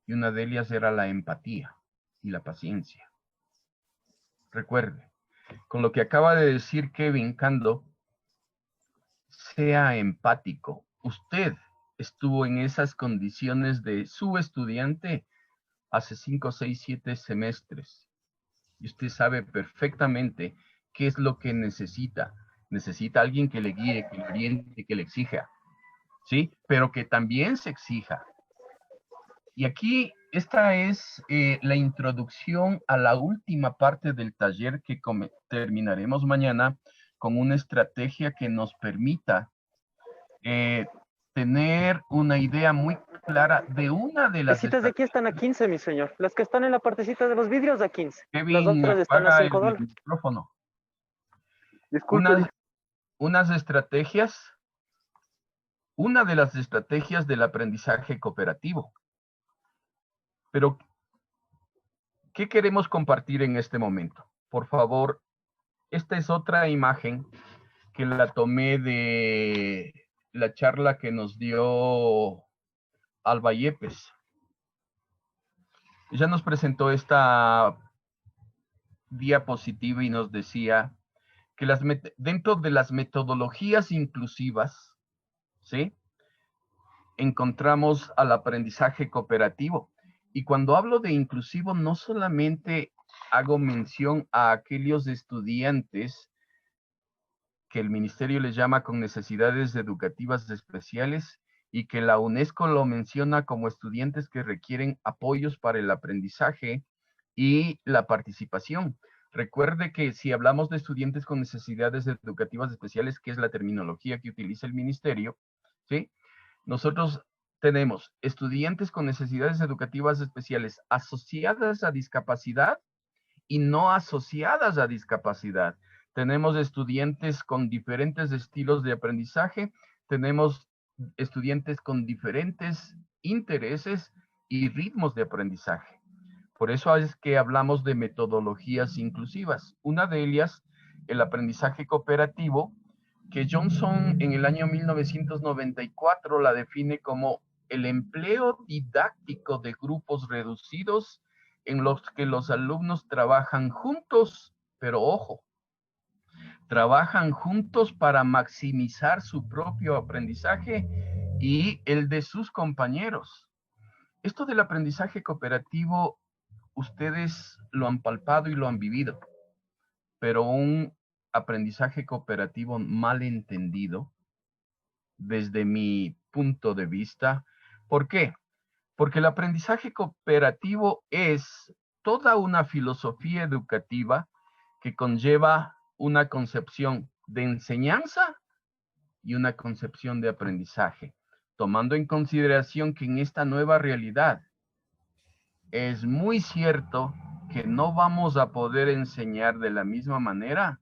Y una de ellas era la empatía y la paciencia. Recuerde, con lo que acaba de decir Kevin Cando, sea empático. Usted estuvo en esas condiciones de su estudiante hace 5, 6, 7 semestres. Y usted sabe perfectamente qué es lo que necesita. Necesita alguien que le guíe, que le oriente, que le exija. ¿Sí? Pero que también se exija. Y aquí, esta es la introducción a la última parte del taller que terminaremos mañana con una estrategia que nos permita tener una idea muy clara de una de las... Las citas de aquí están a 15, mi señor. Las que están en la partecita de los vidrios a 15. Kevin, las otras están a $5. El micrófono. Disculpe. Unas estrategias, una de las estrategias del aprendizaje cooperativo. Pero, ¿qué queremos compartir en este momento? Por favor, esta es otra imagen que la tomé de la charla que nos dio Alba Yepes. Ella nos presentó esta diapositiva y nos decía que dentro de las metodologías inclusivas, ¿sí?, encontramos al aprendizaje cooperativo. Y cuando hablo de inclusivo, no solamente hago mención a aquellos estudiantes que el ministerio les llama con necesidades educativas especiales y que la UNESCO lo menciona como estudiantes que requieren apoyos para el aprendizaje y la participación. Recuerde que si hablamos de estudiantes con necesidades educativas especiales, que es la terminología que utiliza el ministerio, ¿sí?, nosotros tenemos estudiantes con necesidades educativas especiales asociadas a discapacidad y no asociadas a discapacidad. Tenemos estudiantes con diferentes estilos de aprendizaje, tenemos estudiantes con diferentes intereses y ritmos de aprendizaje. Por eso es que hablamos de metodologías inclusivas. Una de ellas, el aprendizaje cooperativo, que Johnson en el año 1994 la define como el empleo didáctico de grupos reducidos en los que los alumnos trabajan juntos, pero ojo, trabajan juntos para maximizar su propio aprendizaje y el de sus compañeros. Esto del aprendizaje cooperativo, ustedes lo han palpado y lo han vivido, pero un aprendizaje cooperativo mal entendido, desde mi punto de vista. ¿Por qué? Porque el aprendizaje cooperativo es toda una filosofía educativa que conlleva una concepción de enseñanza y una concepción de aprendizaje, tomando en consideración que en esta nueva realidad es muy cierto que no vamos a poder enseñar de la misma manera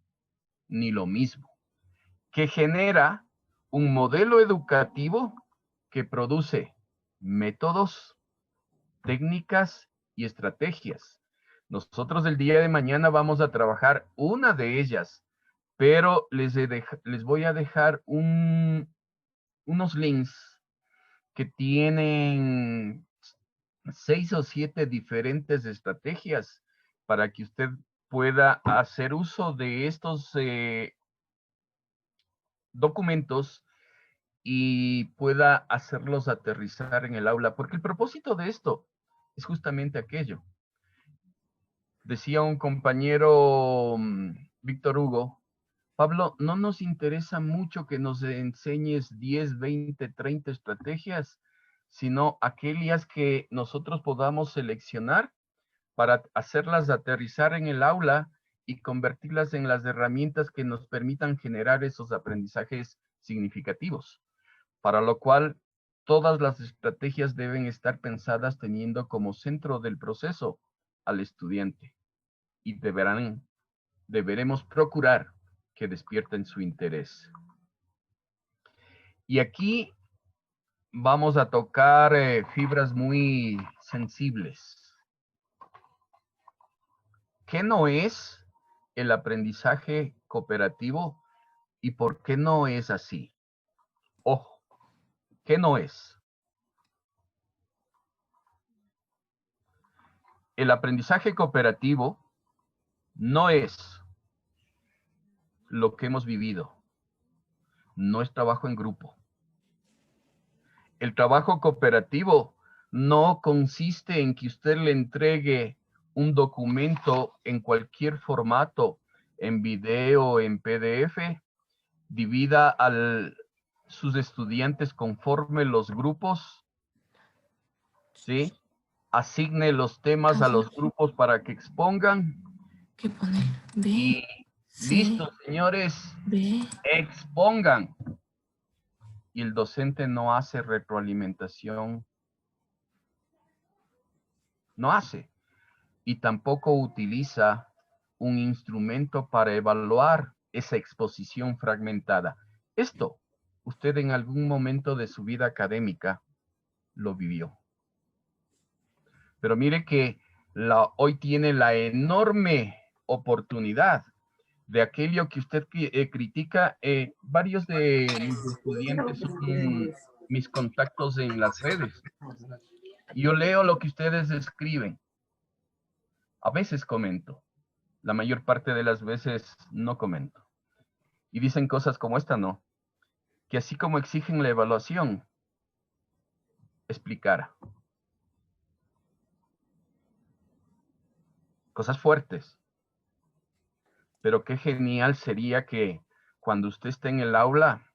ni lo mismo, que genera un modelo educativo que produce métodos, técnicas y estrategias. Nosotros el día de mañana vamos a trabajar una de ellas, pero les voy a dejar unos links que tienen 6 o 7 diferentes estrategias para que usted pueda hacer uso de estos documentos y pueda hacerlos aterrizar en el aula, porque el propósito de esto es justamente aquello. Decía un compañero, Víctor Hugo, Pablo, no nos interesa mucho que nos enseñes 10, 20, 30 estrategias, sino aquellas que nosotros podamos seleccionar para hacerlas aterrizar en el aula y convertirlas en las herramientas que nos permitan generar esos aprendizajes significativos, para lo cual todas las estrategias deben estar pensadas teniendo como centro del proceso al estudiante y deberemos procurar que despierten su interés. Y aquí vamos a tocar fibras muy sensibles. ¿Qué no es el aprendizaje cooperativo y por qué no es así? Ojo, ¿qué no es? El aprendizaje cooperativo no es lo que hemos vivido, no es trabajo en grupo. El trabajo cooperativo no consiste en que usted le entregue un documento en cualquier formato, en video, en PDF, divida a sus estudiantes conforme los grupos, ¿sí? Asigne los temas a los grupos para que expongan. ¿Qué poner? B, y C, listo, señores, B. expongan. Y el docente no hace retroalimentación. No hace. Y tampoco utiliza un instrumento para evaluar esa exposición fragmentada. Esto, usted en algún momento de su vida académica lo vivió. Pero mire que hoy tiene la enorme oportunidad de aquello que usted critica. Varios de mis estudiantes son mis contactos en las redes. Yo leo lo que ustedes escriben. A veces comento. La mayor parte de las veces no comento. Y dicen cosas como esta, no. Que así como exigen la evaluación, explicara. Cosas fuertes. Pero qué genial sería que cuando usted esté en el aula,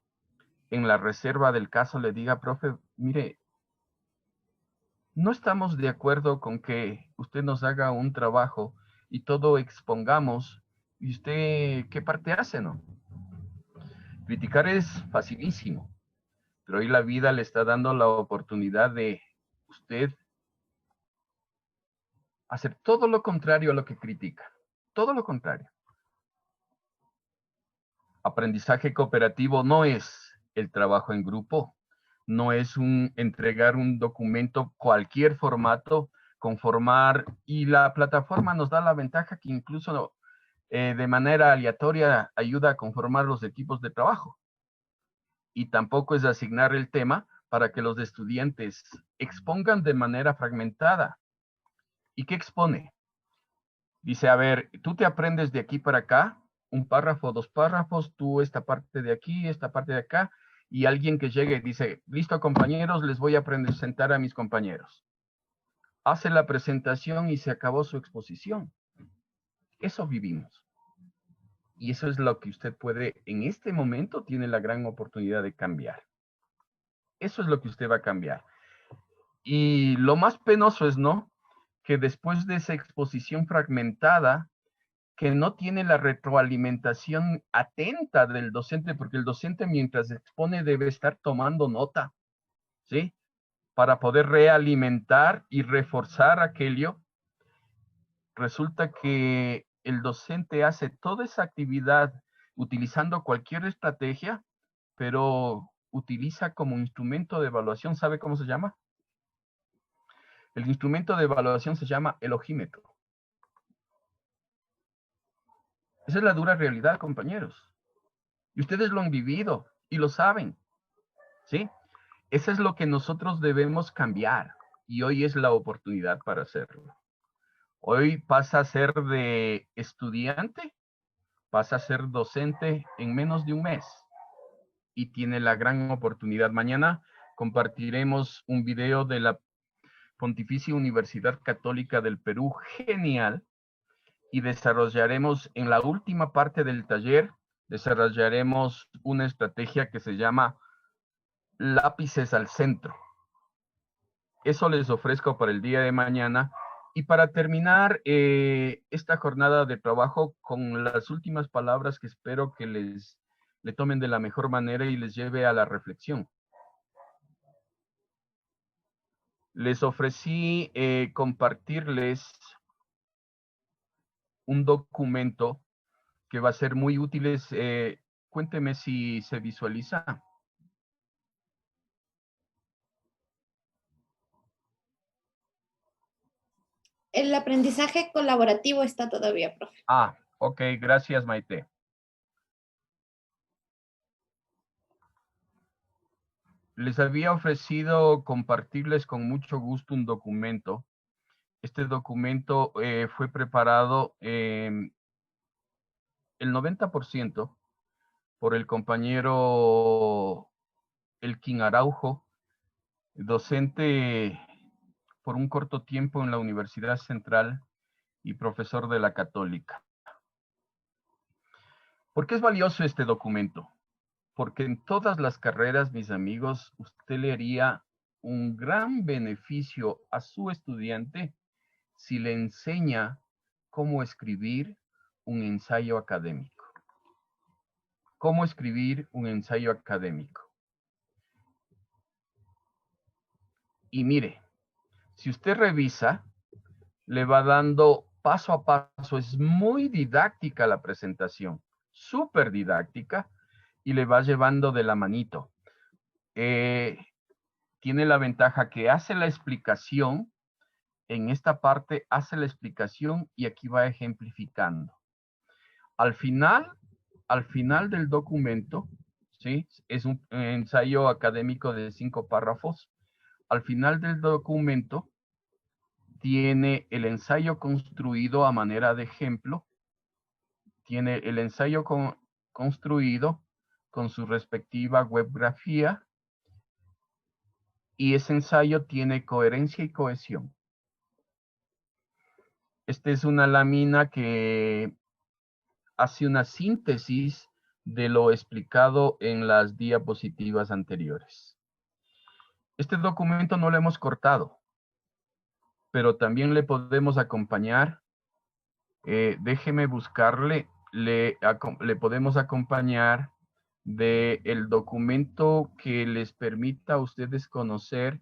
en la reserva del caso, le diga, profe, mire, no estamos de acuerdo con que usted nos haga un trabajo y todo expongamos. ¿Y usted qué parte hace, no? Criticar es facilísimo, pero hoy la vida le está dando la oportunidad de usted hacer todo lo contrario a lo que critica. Todo lo contrario. Aprendizaje cooperativo no es el trabajo en grupo, no es entregar un documento, cualquier formato, conformar, y la plataforma nos da la ventaja que incluso de manera aleatoria ayuda a conformar los equipos de trabajo. Y tampoco es asignar el tema para que los estudiantes expongan de manera fragmentada. ¿Y qué expone? Dice, a ver, tú te aprendes de aquí para acá, un párrafo, 2 párrafos, tú esta parte de aquí, esta parte de acá, y alguien que llegue y dice, listo compañeros, les voy a presentar a mis compañeros. Hace la presentación y se acabó su exposición. Eso vivimos. Y eso es lo que usted puede, en este momento, tiene la gran oportunidad de cambiar. Eso es lo que usted va a cambiar. Y lo más penoso es, ¿no?, que después de esa exposición fragmentada, que no tiene la retroalimentación atenta del docente, porque el docente mientras expone debe estar tomando nota, ¿sí? Para poder realimentar y reforzar aquello. Resulta que el docente hace toda esa actividad utilizando cualquier estrategia, pero utiliza como instrumento de evaluación, ¿sabe cómo se llama? El instrumento de evaluación se llama el ojímetro. Esa es la dura realidad, compañeros. Y ustedes lo han vivido y lo saben, ¿sí? Eso es lo que nosotros debemos cambiar. Y hoy es la oportunidad para hacerlo. Hoy pasa a ser de estudiante, pasa a ser docente en menos de un mes. Y tiene la gran oportunidad. Mañana compartiremos un video de la Pontificia Universidad Católica del Perú, genial, y desarrollaremos en la última parte del taller, desarrollaremos una estrategia que se llama lápices al centro. Eso les ofrezco para el día de mañana. Y para terminar esta jornada de trabajo con las últimas palabras que espero que le tomen de la mejor manera y les lleve a la reflexión. Les ofrecí compartirles un documento que va a ser muy útil. Cuénteme si se visualiza. El aprendizaje colaborativo está todavía, profe. Ah, ok, gracias, Maite. Les había ofrecido compartirles con mucho gusto un documento. Este documento fue preparado el 90% por el compañero Elkin Araujo, docente por un corto tiempo en la Universidad Central y profesor de la Católica. ¿Por qué es valioso este documento? Porque en todas las carreras, mis amigos, usted le haría un gran beneficio a su estudiante si le enseña cómo escribir un ensayo académico. ¿Cómo escribir un ensayo académico? Y mire, si usted revisa, le va dando paso a paso. Es muy didáctica la presentación, súper didáctica, y le va llevando de la manito. Tiene la ventaja que hace la explicación. En esta parte hace la explicación y aquí va ejemplificando. Al final del documento, ¿sí? Es un ensayo académico de 5 párrafos. Al final del documento tiene el ensayo construido a manera de ejemplo, tiene el ensayo construido con su respectiva webgrafía, y ese ensayo tiene coherencia y cohesión. Esta es una lámina que hace una síntesis de lo explicado en las diapositivas anteriores. Este documento no lo hemos cortado, pero también le podemos acompañar. Déjeme buscarle, le podemos acompañar del documento que les permita a ustedes conocer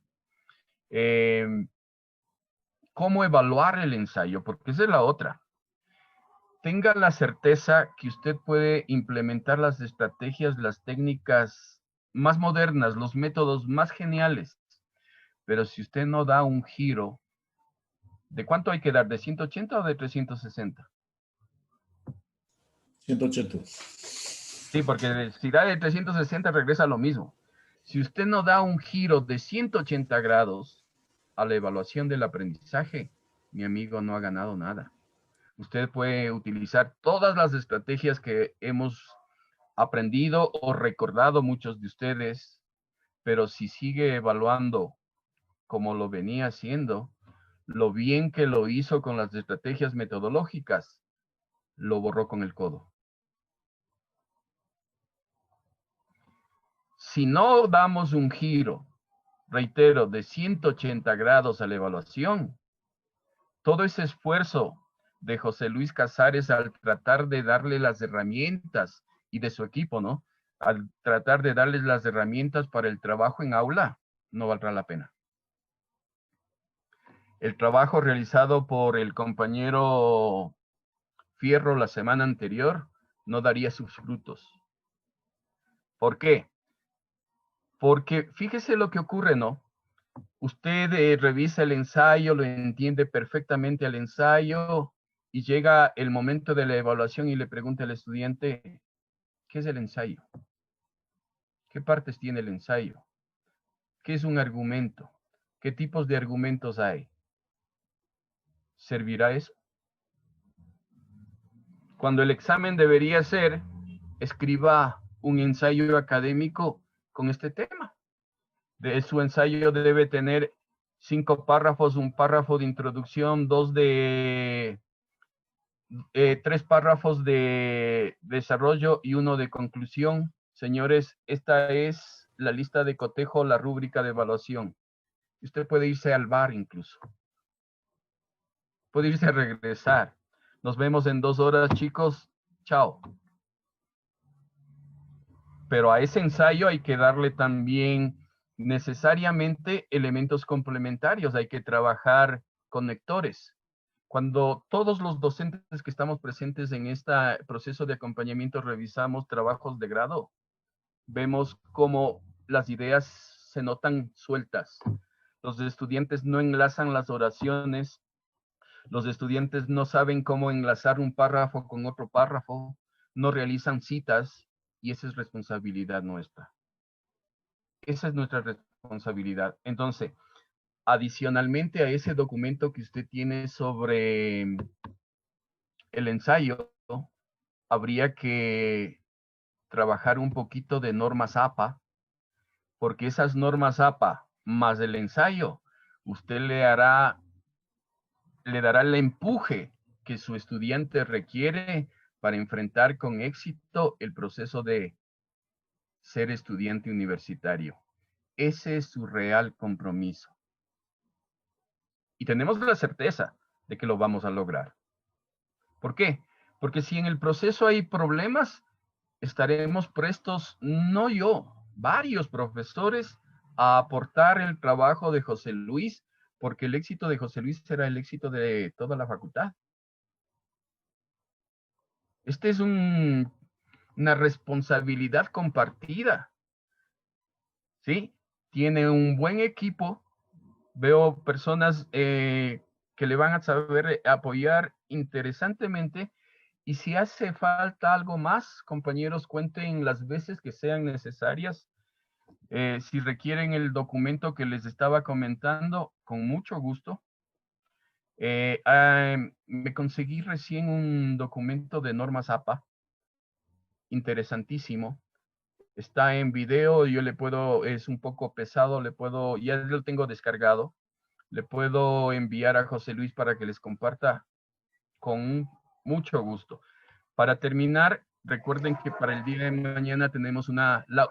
cómo evaluar el ensayo, porque esa es la otra. Tenga la certeza que usted puede implementar las estrategias, las técnicas más modernas, los métodos más geniales, pero si usted no da un giro, ¿de cuánto hay que dar? ¿De 180 o de 360? 180. Sí, porque si da de 360 regresa a lo mismo. Si usted no da un giro de 180 grados a la evaluación del aprendizaje, mi amigo no ha ganado nada. Usted puede utilizar todas las estrategias que hemos aprendido o recordado muchos de ustedes, pero si sigue evaluando como lo venía haciendo, lo bien que lo hizo con las estrategias metodológicas, lo borró con el codo. Si no damos un giro, reitero, de 180 grados a la evaluación, todo ese esfuerzo de José Luis Casares al tratar de darle las herramientas, y de su equipo, ¿no? Al tratar de darles las herramientas para el trabajo en aula, no valdrá la pena. El trabajo realizado por el compañero Fierro la semana anterior no daría sus frutos. ¿Por qué? Porque fíjese lo que ocurre, ¿no? Usted revisa el ensayo, lo entiende perfectamente al ensayo, y llega el momento de la evaluación y le pregunta al estudiante, ¿qué es el ensayo? ¿Qué partes tiene el ensayo? ¿Qué es un argumento? ¿Qué tipos de argumentos hay? ¿Servirá eso? Cuando el examen debería ser, escriba un ensayo académico con este tema. Su ensayo debe tener 5 párrafos, un párrafo de introducción, 3 párrafos de desarrollo y 1 de conclusión. Señores, esta es la lista de cotejo, la rúbrica de evaluación. Usted puede irse al bar incluso. Puede irse a regresar. Nos vemos en 2 horas, chicos. Chao. Pero a ese ensayo hay que darle también necesariamente elementos complementarios. Hay que trabajar conectores. Cuando todos los docentes que estamos presentes en este proceso de acompañamiento revisamos trabajos de grado, vemos cómo las ideas se notan sueltas. Los estudiantes no enlazan las oraciones. Los estudiantes no saben cómo enlazar un párrafo con otro párrafo. No realizan citas, y esa es responsabilidad nuestra. Esa es nuestra responsabilidad. Entonces, adicionalmente a ese documento que usted tiene sobre el ensayo, habría que trabajar un poquito de normas APA, porque esas normas APA más el ensayo, usted le dará el empuje que su estudiante requiere para enfrentar con éxito el proceso de ser estudiante universitario. Ese es su real compromiso. Y tenemos la certeza de que lo vamos a lograr. ¿Por qué? Porque si en el proceso hay problemas, estaremos prestos, no yo, varios profesores, a aportar el trabajo de José Luis, porque el éxito de José Luis será el éxito de toda la facultad. Esta es una responsabilidad compartida. ¿Sí? Tiene un buen equipo. Veo personas que le van a saber apoyar interesantemente, Y si hace falta algo más, compañeros, cuenten las veces que sean necesarias. Si requieren el documento que les estaba comentando, con mucho gusto. Me conseguí recién un documento de normas APA, interesantísimo. Está en video, yo le puedo, es un poco pesado, ya lo tengo descargado. Le puedo enviar a José Luis para que les comparta con mucho gusto. Para terminar, recuerden que para el día de mañana tenemos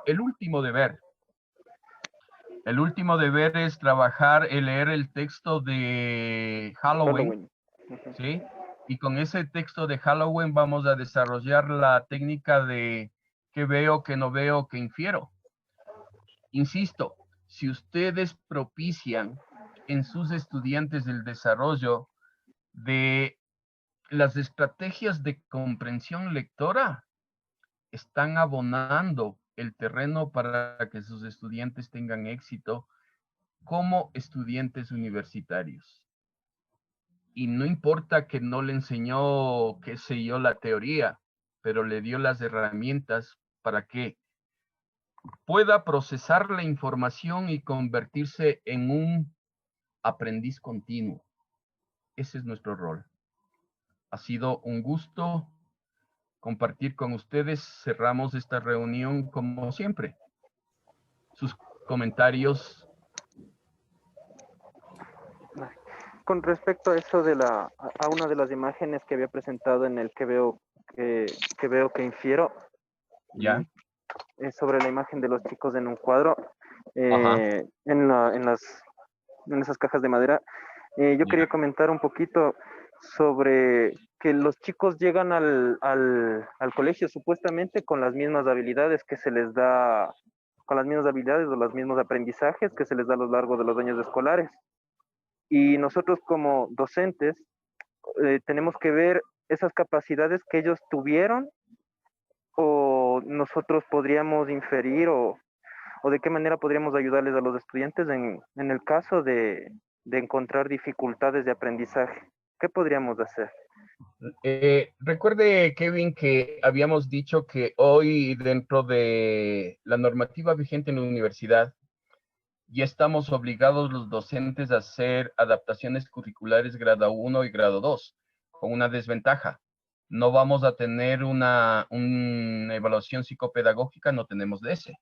el último deber. El último deber es leer el texto de Halloween. ¿Sí? Y con ese texto de Halloween vamos a desarrollar la técnica de qué veo, qué no veo, qué infiero. Insisto, si ustedes propician en sus estudiantes el desarrollo de las estrategias de comprensión lectora, están abonando el terreno para que sus estudiantes tengan éxito como estudiantes universitarios. Y no importa que no le enseñó, qué sé yo, la teoría, pero le dio las herramientas para que pueda procesar la información y convertirse en un aprendiz continuo. Ese es nuestro rol. Ha sido un gusto compartir con ustedes. Cerramos esta reunión como siempre. Sus comentarios. Con respecto a eso a una de las imágenes que había presentado en el que veo que infiero, ¿Ya? Sobre la imagen de los chicos en un cuadro, en esas cajas de madera, yo quería comentar un poquito sobre que los chicos llegan al colegio supuestamente con las mismas habilidades que se les da, con las mismas habilidades o los mismos aprendizajes que se les da a lo largo de los años escolares. Y nosotros como docentes tenemos que ver esas capacidades que ellos tuvieron o nosotros podríamos inferir o de qué manera podríamos ayudarles a los estudiantes en el caso de encontrar dificultades de aprendizaje. ¿Qué podríamos hacer? Recuerde, Kevin, que habíamos dicho que hoy dentro de la normativa vigente en la universidad ya estamos obligados los docentes a hacer adaptaciones curriculares grado 1 y grado 2, con una desventaja. No vamos a tener una evaluación psicopedagógica, no tenemos de ese,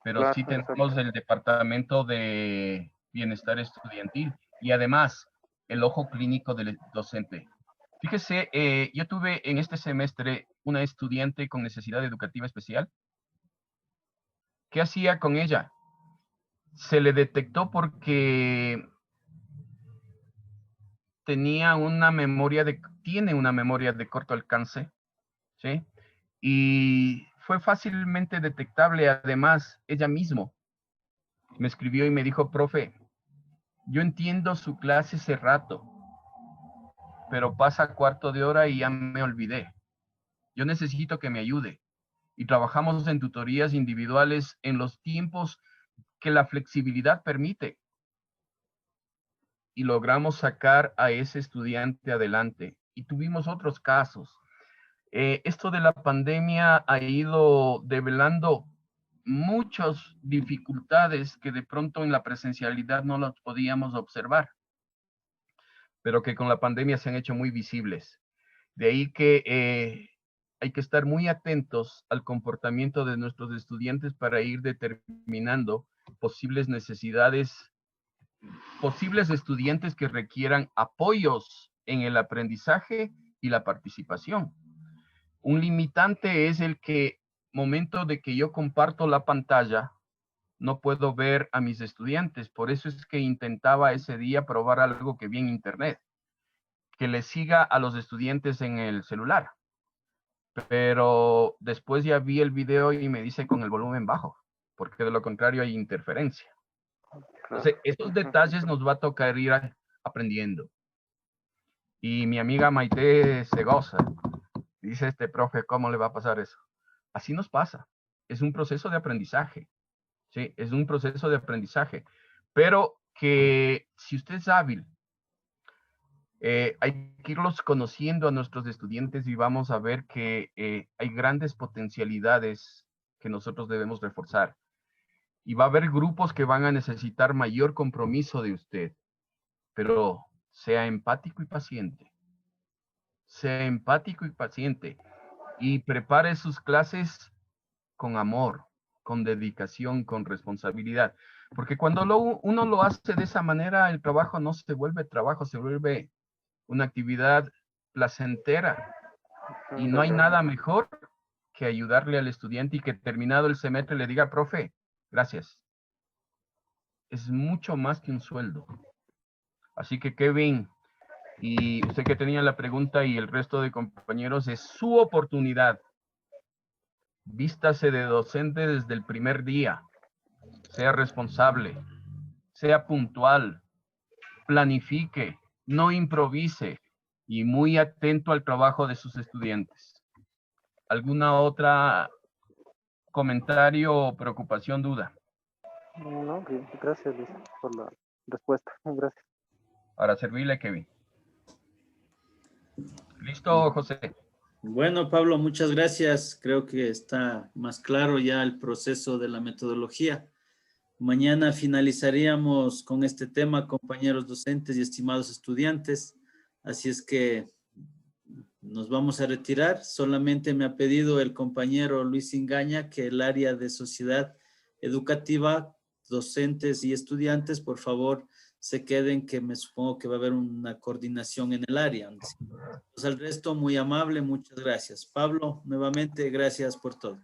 pero Claro, sí tenemos exacto. el departamento de bienestar estudiantil y además el ojo clínico del docente. Fíjese, yo tuve en este semestre una estudiante con necesidad educativa especial. ¿Qué hacía con ella? Se le detectó porque tiene una memoria de corto alcance, ¿sí? Y fue fácilmente detectable. Además, ella mismo me escribió y me dijo, profe, yo entiendo su clase hace rato, pero pasa cuarto de hora y ya me olvidé. Yo necesito que me ayude. Y trabajamos en tutorías individuales en los tiempos que la flexibilidad permite. Y logramos sacar a ese estudiante adelante. Y tuvimos otros casos. Esto de la pandemia ha ido develando muchas dificultades que de pronto en la presencialidad no las podíamos observar, pero que con la pandemia se han hecho muy visibles. De ahí que hay que estar muy atentos al comportamiento de nuestros estudiantes para ir determinando posibles necesidades, posibles estudiantes que requieran apoyos en el aprendizaje y la participación. Un limitante es el que, momento de que yo comparto la pantalla, no puedo ver a mis estudiantes. Por eso es que intentaba ese día probar algo que vi en internet, que les siga a los estudiantes en el celular. Pero después ya vi el video y me dice con el volumen bajo, porque de lo contrario hay interferencia. Entonces, esos detalles nos va a tocar ir aprendiendo. Y mi amiga Maite se goza. Dice profe, ¿cómo le va a pasar eso? Así nos pasa. Es un proceso de aprendizaje. ¿Sí? Es un proceso de aprendizaje. Pero que si usted es hábil Hay que irlos conociendo a nuestros estudiantes y vamos a ver que hay grandes potencialidades que nosotros debemos reforzar. Y va a haber grupos que van a necesitar mayor compromiso de usted, pero sea empático y paciente. Sea empático y paciente y prepare sus clases con amor, con dedicación, con responsabilidad. Porque cuando uno lo hace de esa manera, el trabajo no se vuelve trabajo, se vuelve una actividad placentera. Y no hay nada mejor que ayudarle al estudiante y que terminado el semestre le diga, profe, gracias. Es mucho más que un sueldo. Así que Kevin, y usted que tenía la pregunta y el resto de compañeros, es su oportunidad. Vístase de docente desde el primer día. Sea responsable, sea puntual, planifique, no improvise y muy atento al trabajo de sus estudiantes. ¿Alguna otra comentario, preocupación, duda? No, bien, gracias Luis, por la respuesta. Gracias. Para servirle, Kevin. ¿Listo, José? Bueno, Pablo, muchas gracias. Creo que está más claro ya el proceso de la metodología. Mañana finalizaríamos con este tema, compañeros docentes y estimados estudiantes. Así es que nos vamos a retirar. Solamente me ha pedido el compañero Luis Ingaña que el área de sociedad educativa, docentes y estudiantes, por favor, se queden, que me supongo que va a haber una coordinación en el área. Entonces, al resto, muy amable, muchas gracias. Pablo, nuevamente, gracias por todo.